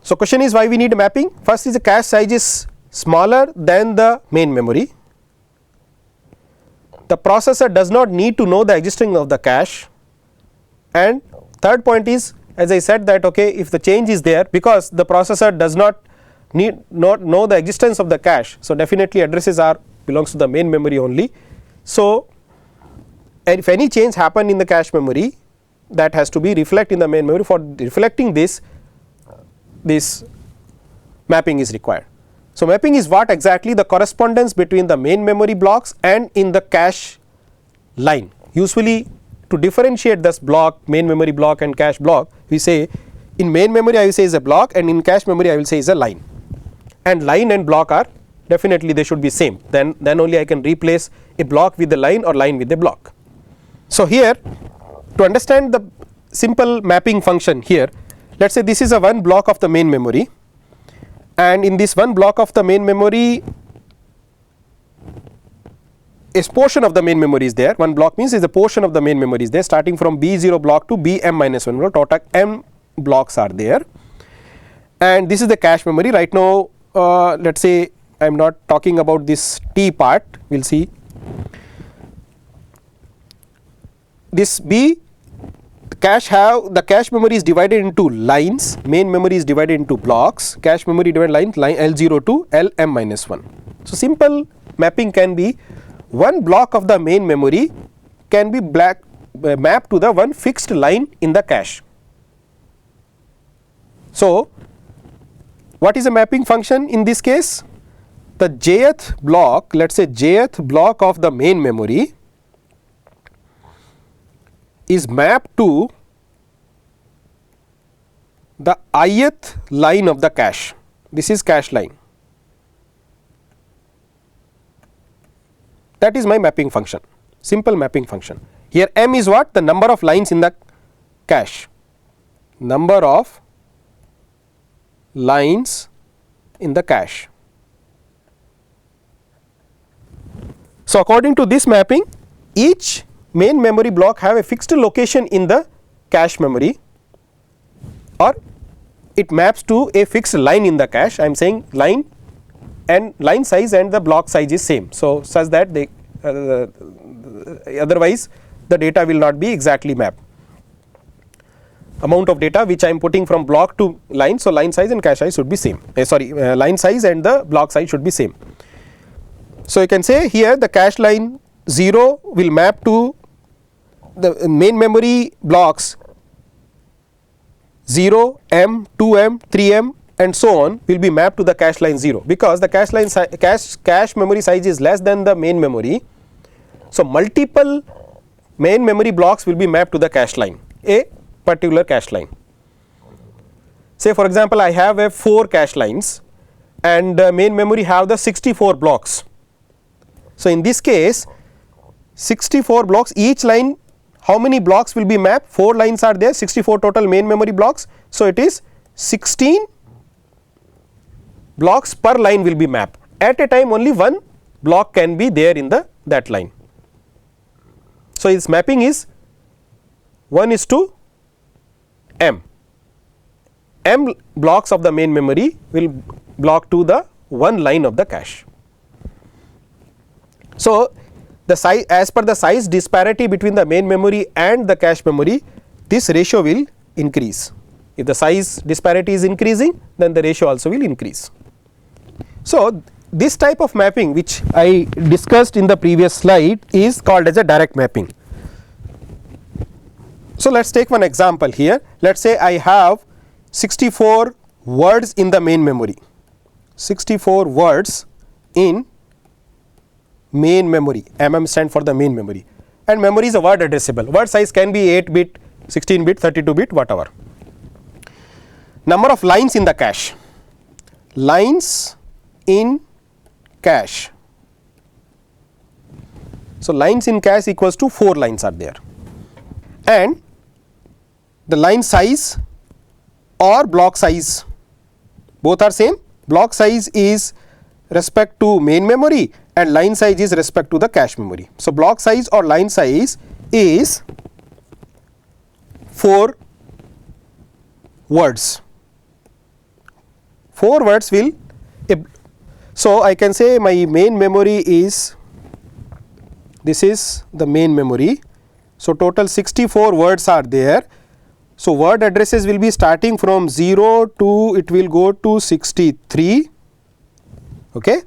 A: So, question is why we need mapping. First is the cache size is smaller than the main memory. The processor does not need to know the existence of the cache, and third point is, as I said, that okay, if the change is there, because the processor does not know the existence of the cache, so definitely addresses are belongs to the main memory only. So, and if any change happen in the cache memory, that has to be reflect in the main memory. For reflecting this mapping is required. So, mapping is what exactly? The correspondence between the main memory blocks and in the cache line. Usually to differentiate this block, main memory block and cache block, we say in main memory I will say is a block, and in cache memory I will say is a line, and line and block are definitely they should be same, then only I can replace a block with the line or line with a block. So, here to understand the simple mapping function here, let us say this is a one block of the main memory, and in this one block of the main memory a portion of the main memory is there. One block means is a portion of the main memory is there, starting from B0 block to Bm-1 block, total m blocks are there, and this is the cache memory. Right now let us say I am not talking about this T part, we will see this B cache the cache memory is divided into lines, main memory is divided into blocks, cache memory divided lines, line L0 to Lm-1. So, simple mapping can be one block of the main memory can be mapped to the one fixed line in the cache. So, what is a mapping function in this case? The jth block, let us say jth block of the main memory is mapped to the ith line of the cache. This is cache line. That is my mapping function, simple mapping function. Here m is what? The number of lines in the cache, number of lines in the cache. So, according to this mapping, each main memory block have a fixed location in the cache memory, or it maps to a fixed line in the cache. I am saying line, and line size and the block size is same. So, such that they otherwise the data will not be exactly mapped. Amount of data which I am putting from block to line, so line size and cache size should be same, line size and the block size should be same. So, you can say here the cache line 0 will map to the main memory blocks 0, m, 2m, 3m and so on will be mapped to the cache line 0, because the cache line cache memory size is less than the main memory. So, multiple main memory blocks will be mapped to the cache line, a particular cache line. Say for example, I have a 4 cache lines and main memory have the 64 blocks. So, in this case 64 blocks, each line how many blocks will be mapped? 4 lines are there, 64 total main memory blocks. So, it is 16 blocks per line will be mapped. At a time only one block can be there in that line. So, its mapping is 1:m. M blocks of the main memory will block to the one line of the cache. So, the size as per the size disparity between the main memory and the cache memory, this ratio will increase. If the size disparity is increasing, then the ratio also will increase. So, this type of mapping which I discussed in the previous slide is called as a direct mapping. So, let us take one example here. Let us say I have 64 words in the main memory, 64 words in main memory, stand for the main memory, and memory is a word addressable. Word size can be 8-bit, 16-bit, 32-bit, whatever. Number of lines in the cache, lines in cache. So, lines in cache equals to 4 lines are there, and the line size or block size both are same. Block size is respect to main memory and line size is respect to the cache memory. So, block size or line size is 4 words 4 words will, so I can say my main memory is, this is the main memory. So total 64 words are there. So word addresses will be starting from 0 to, it will go to 63, okay,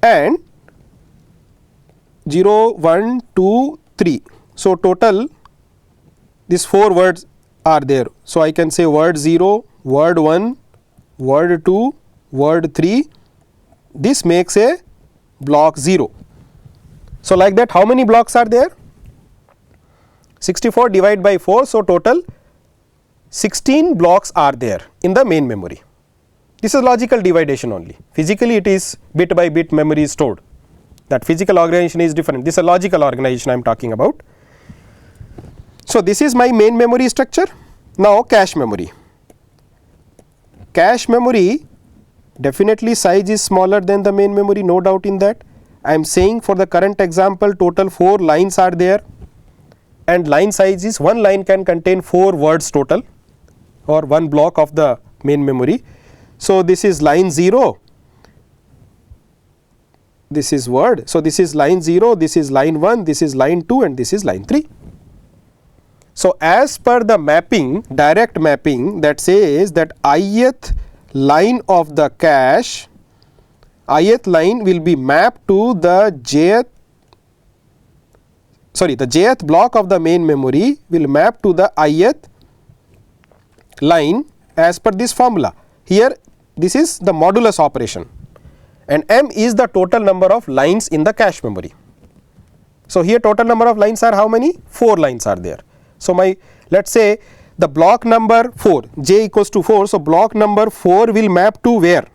A: and 0, 1, 2, 3. So total these 4 words are there. So I can say word 0, word 1, word 2, word 3. This makes a block 0. So like that, how many blocks are there? 64 divided by 4. So total 16 blocks are there in the main memory. This is logical division only. Physically it is bit by bit memory is stored. That physical organization is different. This is a logical organization I am talking about. So this is my main memory structure. Now cache memory. Cache memory, definitely size is smaller than the main memory, no doubt in that. I am saying for the current example, total 4 lines are there, and line size is, one line can contain 4 words total, or one block of the main memory. So this is line 0, this is word. So this is line 0, this is line 1, this is line 2, and this is line 3. So as per the mapping, direct mapping, that says that ith line of the cache, ith line will be mapped to the jth, sorry, the jth block of the main memory will map to the ith line as per this formula. Here this is the modulus operation, and m is the total number of lines in the cache memory. So here total number of lines are how many? 4 lines are there. So my, let us say the block number 4, j equals to 4. So block number 4 will map to where?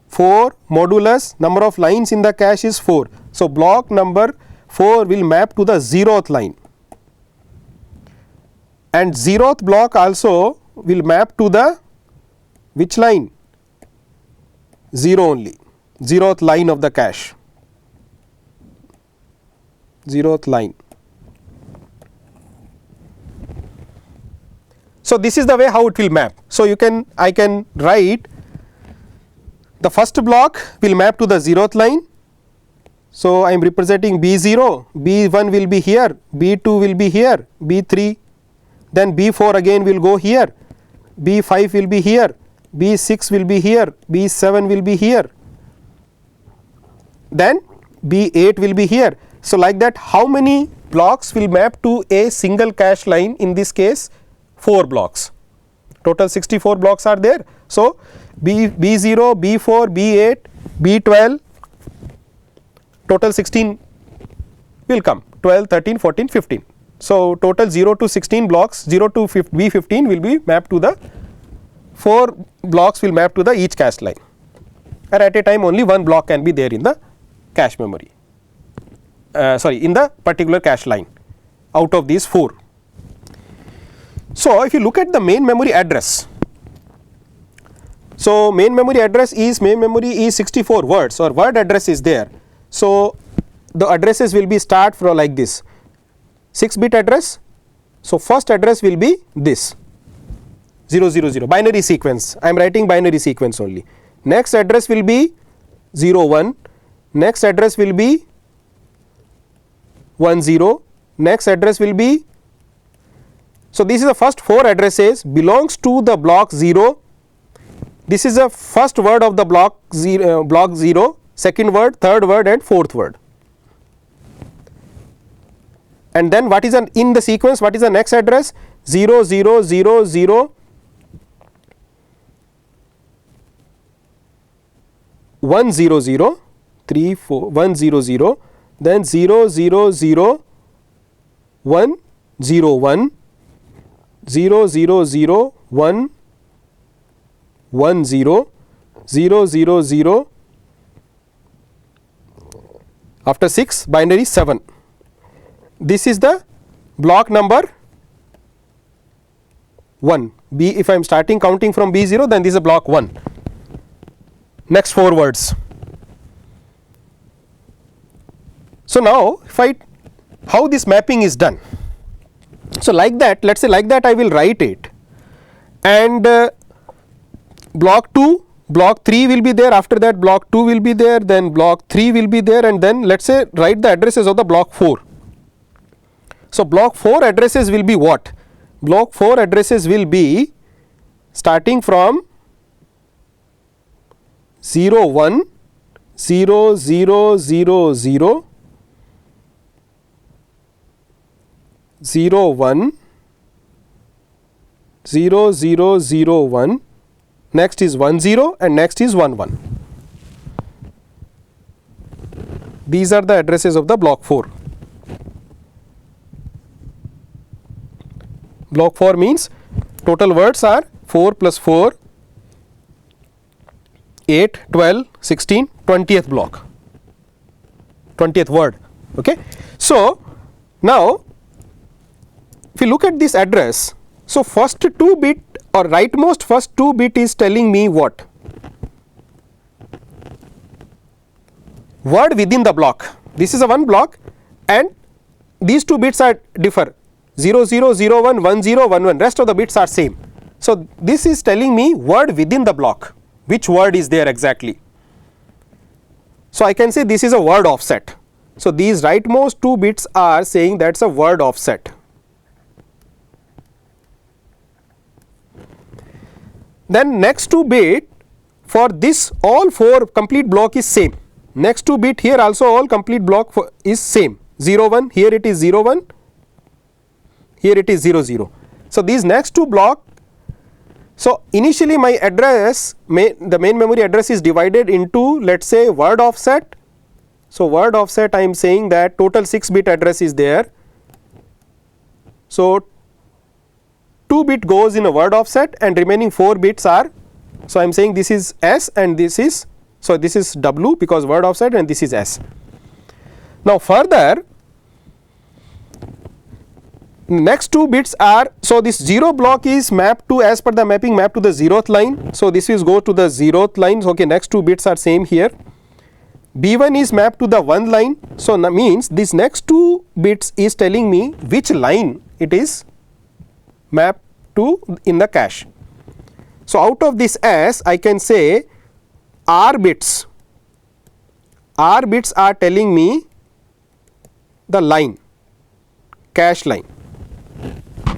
A: 4 modulus number of lines in the cache is 4. So block number 4 will map to the 0th line, and 0th block also will map to the which line? 0 only, 0th line of the cache, 0th line. So this is the way how it will map. So you can, I can write the first block will map to the 0th line. So I am representing B0, B1 will be here, B2 will be here, B3, then B4 again will go here, B5 will be here, B6 will be here, B7 will be here, then B8 will be here. So like that, how many blocks will map to a single cache line? In this case 4 blocks, total 64 blocks are there. So B0, B4, B8, B12, total 16 will come, 12, 13, 14, 15. So total 0 to 16 blocks, 0 to B15 will be mapped to the 4 blocks will map to the each cache line, and at a time only one block can be there in the cache memory, sorry, in the particular cache line out of these 4. So if you look at the main memory address, so main memory address is, main memory is 64 words, or word address is there. So the addresses will be start from like this, 6-bit address. So first address will be this 000, binary sequence, I am writing binary sequence only. Next address will be 01, next address will be 10, next address will be, so this is the first 4 addresses belongs to the block 0. This is the first word of the block 0, second word, third word, and fourth word. And then what is in the sequence, what is the next address? 0, 0, 0, 0, 1, 0, 0, 3, 4, 1, 0, 0, then 0, 0, 0, 1, 0, 1, 0, 0, 0, 1, 1, 0, 0, 0, 0, after 6 binary 7. This is the block number 1. B, if I am starting counting from B0, then this is block 1. Next 4 words. So now if I, how this mapping is done? So like that, let us say like that I will write it, and block 2, block 3 will be there, after that block 2 will be there, then block 3 will be there, and then let us say write the addresses of the block 4. So, block 4 addresses will be what? Block 4 addresses will be starting from 0 1 0 0 0 0 0 1 0 0 0 1, next is 1 0 and next is 1 1. These are the addresses of the block 4. Block 4 means total words are 4 plus 4, 8, 12, 16, 20th block, 20th word. Okay. So, now if you look at this address, so first 2 bit or rightmost first 2 bit is telling me what? Word within the block. This is a one block and these 2 bits are differ 0 0 0 1 1 0 1 1, rest of the bits are same. So, this is telling me word within the block, which word is there exactly. So, I can say this is a word offset. So, these rightmost 2 bits are saying that is a word offset. Then next 2 bit for this all 4 complete block is same. Next 2 bit here also all complete block is same, 0 1, here it is 0 1, here it is 0 0. So, these next 2 block, so initially my address, the main memory address is divided into let us say word offset. So, word offset I am saying that total 6 bit address is there. So, 2 bit goes in a word offset and remaining 4 bits are, so I am saying this is S and this is, so this is W because word offset and this is S. Now, further next 2 bits are, so this 0 block is mapped to, as per the mapping, mapped to the 0th line. So, this is go to the 0th line. So, okay, next 2 bits are same here. B1 is mapped to the 1 line. So, means this next 2 bits is telling me which line it is mapped to in the cache. So, out of this S I can say R bits are telling me the line, cache line.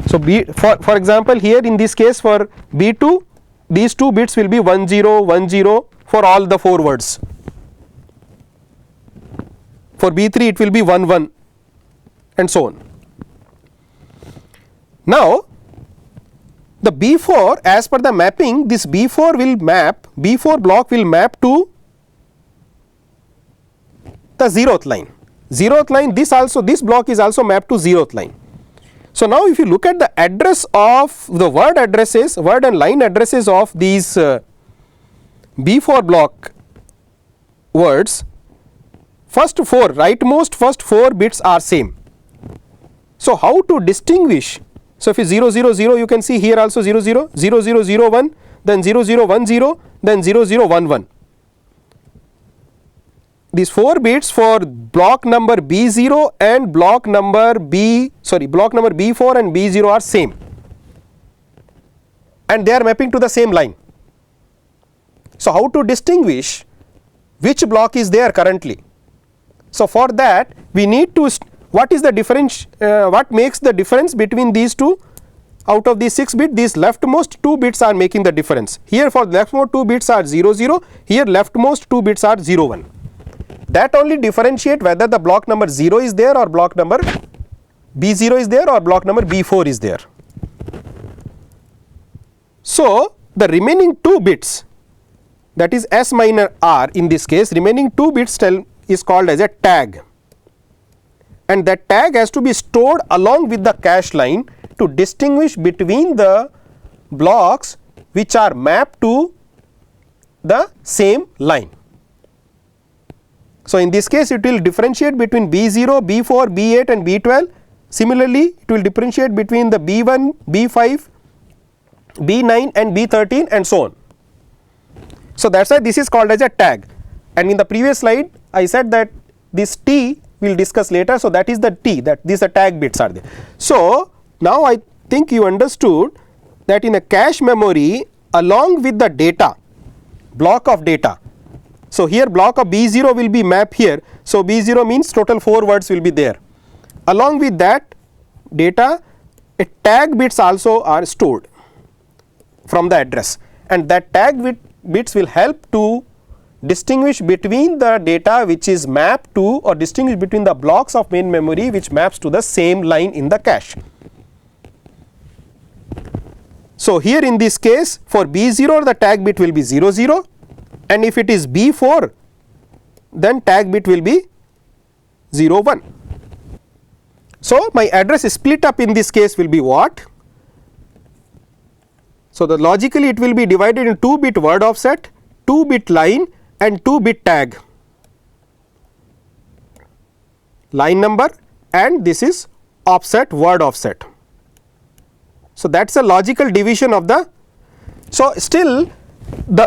A: So, for example, here in this case for B2 these 2 bits will be 1 0 1 0 for all the 4 words. For B3 it will be 1 1 and so on. Now, the B4 as per the mapping, this B4 will map, B4 block will map to the 0th line. 0th line, this also, this block is also mapped to 0th line. So, now if you look at the address of the word addresses, word and line addresses of these B4 block words, first 4 rightmost first 4 bits are same. So, how to distinguish? So, if it is 0 0 0 you can see here also 0 0 0 0 0 1, then 0 0 1 0, then 0 0 1 1. These 4 bits for block number B0 and block number B4 and B0 are same and they are mapping to the same line. So, how to distinguish which block is there currently? So, for that we need to, what is the difference, what makes the difference between these two? Out of these 6 bits, these leftmost 2 bits are making the difference. Here for leftmost 2 bits are 0 0, here leftmost 2 bits are 0 1. That only differentiate whether the block number 0 is there or block number B0 is there or block number B4 is there. So, the remaining 2 bits, that is S minor R in this case, remaining 2 bits is called as a tag, and that tag has to be stored along with the cache line to distinguish between the blocks which are mapped to the same line. So, in this case it will differentiate between B0, B4, B8 and B12. Similarly, it will differentiate between the B1, B5, B9 and B13 and so on. So, that is why this is called as a tag, and in the previous slide I said that this T we will discuss later. So, that is the T, that these are tag bits are there. So, now I think you understood that in a cache memory along with the data, block of data. So here block of B0 will be mapped here. So B0 means total 4 words will be there. Along with that data, a tag bits also are stored from the address, and that tag bits will help to distinguish between the data which is mapped to, or distinguish between the blocks of main memory which maps to the same line in the cache. So here in this case, for B0 the tag bit will be 0 0, and if it is B4 then tag bit will be 0 1. So my address is split up in this case will be what? So the logically it will be divided in 2-bit word offset, 2-bit line and 2-bit tag, line number, and this is offset, word offset. So that is a logical division of the. So still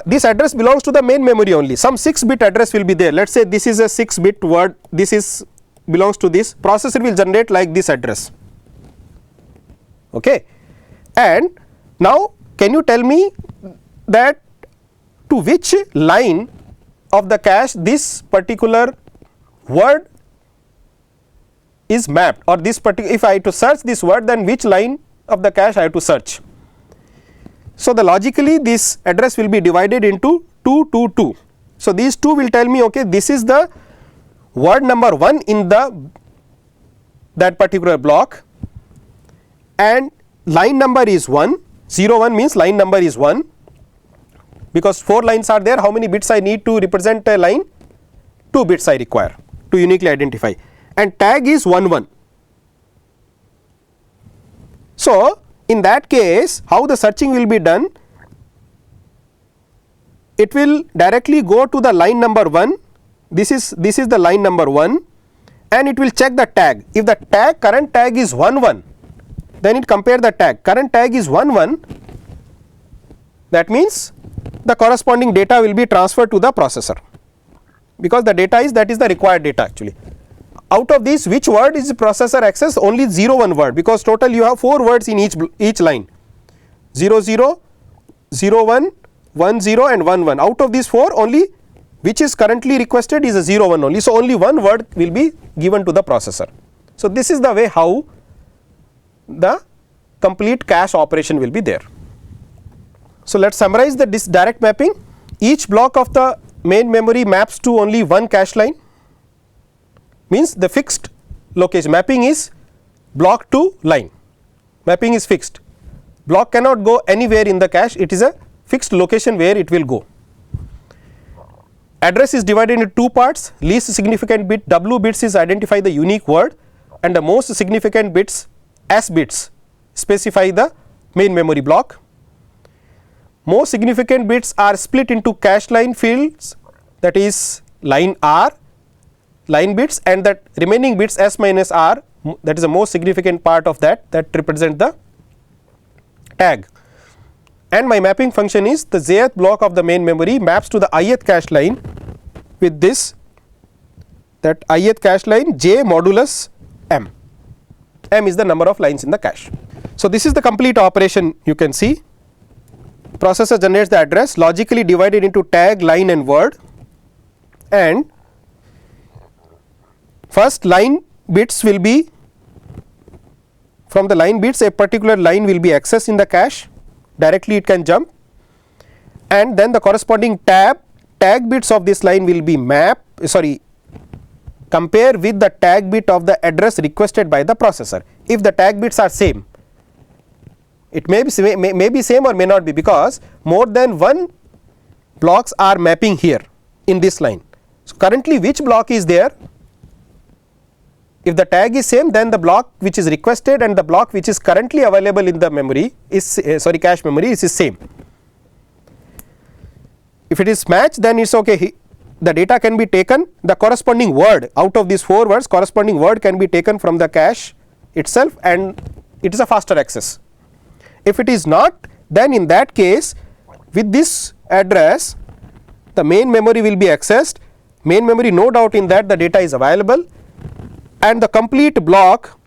A: this address belongs to the main memory only. Some 6-bit address will be there. Let us say this is a 6-bit word, this is belongs to this, processor will generate like this address. Okay. And now can you tell me that to which line of the cache this particular word is mapped, or this particular, if I have to search this word, then which line of the cache I have to search. So the logically this address will be divided into 2 2 2. So these two will tell me, okay, this is the word number 1 in that particular block, and line number is 1, 0 1 means line number is 1, because 4 lines are there. How many bits I need to represent a line? 2 bits I require to uniquely identify, and tag is 1 1. So in that case, how the searching will be done? It will directly go to the line number 1. This is the line number 1, and it will check the tag. If the tag, current tag is 1 1, then it compare the tag. Current tag is 1 1, that means the corresponding data will be transferred to the processor, because the data is, that is the required data actually. Out of these, which word is the processor access? Only 0 1 word, because total you have 4 words in each line, 0 0, 0 1, 1 0 and 1 1. Out of these 4, only which is currently requested is a 0 1 only. So only one word will be given to the processor. So this is the way how the complete cache operation will be there. So let us summarize this direct mapping. Each block of the main memory maps to only one cache line, means the fixed location. Mapping is block to line, mapping is fixed. Block cannot go anywhere in the cache, it is a fixed location where it will go. Address is divided into 2 parts. Least significant bit W bits is identify the unique word, and the most significant bits S bits specify the main memory block. Most significant bits are split into cache line fields, that is line R, line bits, and that remaining bits S minus R, that is the most significant part of that represent the tag. And my mapping function is the jth block of the main memory maps to the ith cache line with this, that ith cache line j modulus m. M is the number of lines in the cache. So this is the complete operation. You can see processor generates the address, logically divided into tag, line and word, and first line bits will be, from the line bits a particular line will be accessed in the cache, directly it can jump, and then the corresponding tag bits of this line will be compare with the tag bit of the address requested by the processor. If the tag bits are same, it may be same or may not be, because more than one blocks are mapping here in this line. So currently which block is there? If the tag is same, then the block which is requested and the block which is currently available in the memory is cache memory is same. If it is matched, then it's okay. The data can be taken, the corresponding word out of these 4 words, corresponding word can be taken from the cache itself, and it is a faster access. If it is not, then in that case with this address the main memory will be accessed, main memory, no doubt in that the data is available, and the complete block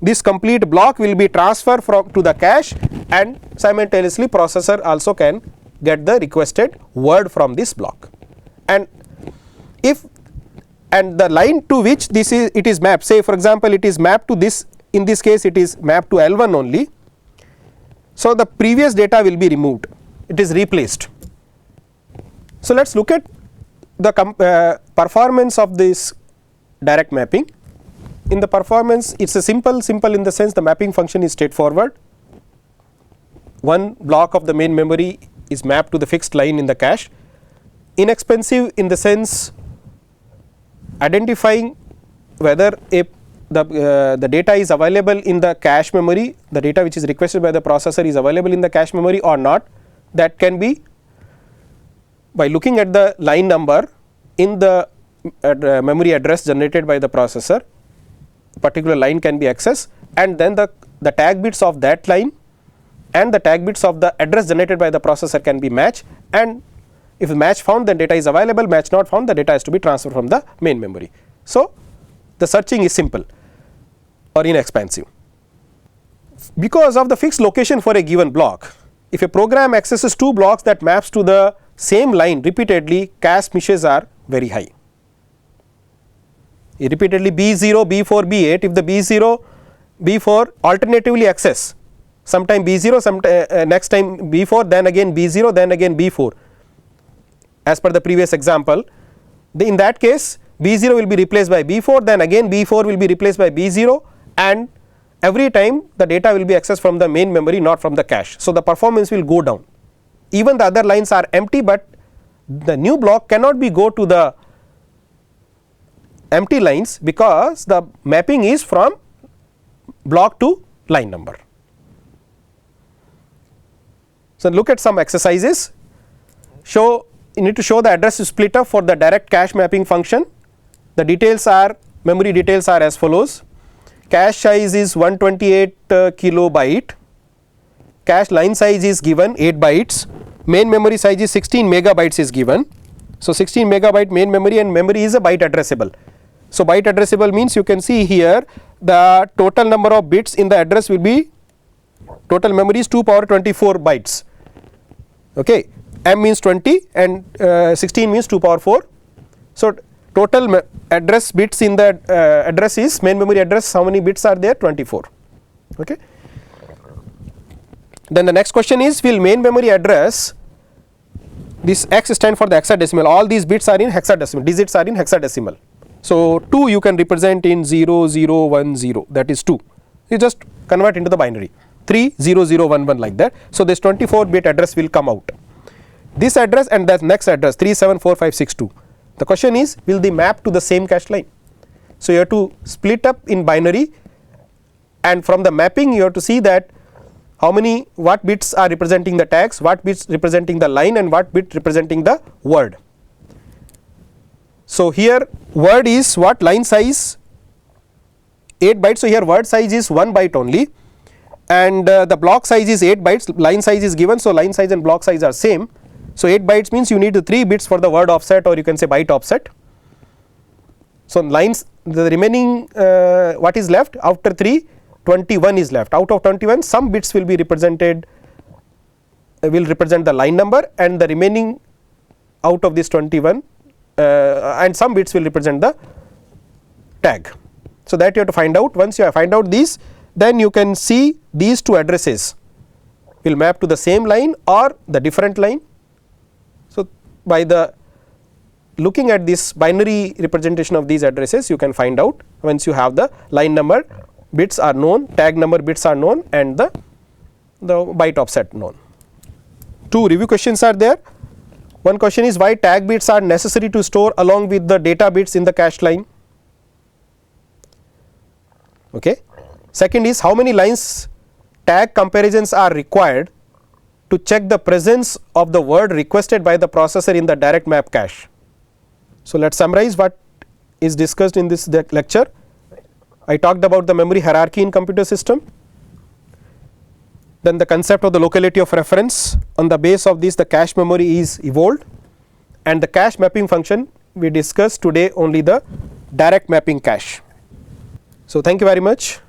A: this complete block will be transferred to the cache, and simultaneously processor also can get the requested word from this block. And if the line to which it is mapped, say for example it is mapped to this, in this case it is mapped to L1 only, so the previous data will be removed, it is replaced. So let us look at the performance of this direct mapping. In the performance, it is a simple in the sense the mapping function is straightforward. One block of the main memory is mapped to the fixed line in the cache. Inexpensive in the sense identifying whether the data is available in the cache memory, the data which is requested by the processor is available in the cache memory or not. That can be by looking at the line number in the memory address generated by the processor. Particular line can be accessed, and then the tag bits of that line and the tag bits of the address generated by the processor can be matched, and if match found then data is available, match not found the data has to be transferred from the main memory. So the searching is simple or inexpensive. Because of the fixed location for a given block, if a program accesses two blocks that maps to the same line repeatedly, cache misses are very high. Repeatedly B0, B4, B8, if the B0, B4 alternatively access, sometime B0, next time B4, then again B0, then again B4, as per the previous example, in that case B0 will be replaced by B4, then again B4 will be replaced by B0, and every time the data will be accessed from the main memory, not from the cache. So the performance will go down. Even the other lines are empty, but the new block cannot be go to the empty lines because the mapping is from block to line number. So look at some exercises. You need to show the address split up for the direct cache mapping function. The details are, memory details are as follows. Cache size is 128 kilobyte, cache line size is given 8 bytes, main memory size is 16 megabytes is given. So 16 megabyte main memory, and memory is a byte addressable. So byte addressable means you can see here the total number of bits in the address will be, total memory is 2 power 24 bytes. Okay, M means 20 and 16 means 2 power 4. So total address bits in the address is, main memory address, how many bits are there? 24. Okay. Then the next question is, will main memory address, this X stand for the hexadecimal, all these bits are in hexadecimal, digits are in hexadecimal. So 2 you can represent in 0 0 1 0, that is 2, you just convert into the binary, 3 0 0 1 1 like that. So this 24 bit address will come out, this address and that next address 374562. The question is, will they map to the same cache line? So you have to split up in binary, and from the mapping you have to see that how many, what bits are representing the tags, what bits representing the line, and what bit representing the word. So here word is what, line size 8 bytes, so here word size is 1 byte only, and the block size is 8 bytes, line size is given, so line size and block size are same. So 8 bytes means you need 3 bits for the word offset, or you can say byte offset. So lines, the remaining what is left after 3, 21 is left. Out of 21, some bits will be represented, will represent the line number, and the remaining out of this 21 and some bits will represent the tag. So that you have to find out. Once you find out these, then you can see these two addresses will map to the same line or the different line. So by the looking at this binary representation of these addresses, you can find out, once you have the line number bits are known, tag number bits are known, and the byte offset known. 2 review questions are there. One question is, why tag bits are necessary to store along with the data bits in the cache line? Okay. Second is, how many lines tag comparisons are required to check the presence of the word requested by the processor in the direct map cache? So let us summarize what is discussed in this lecture. I talked about the memory hierarchy in computer system, then the concept of the locality of reference. On the base of this, the cache memory is evolved, and the cache mapping function we discussed today only the direct mapping cache. So thank you very much.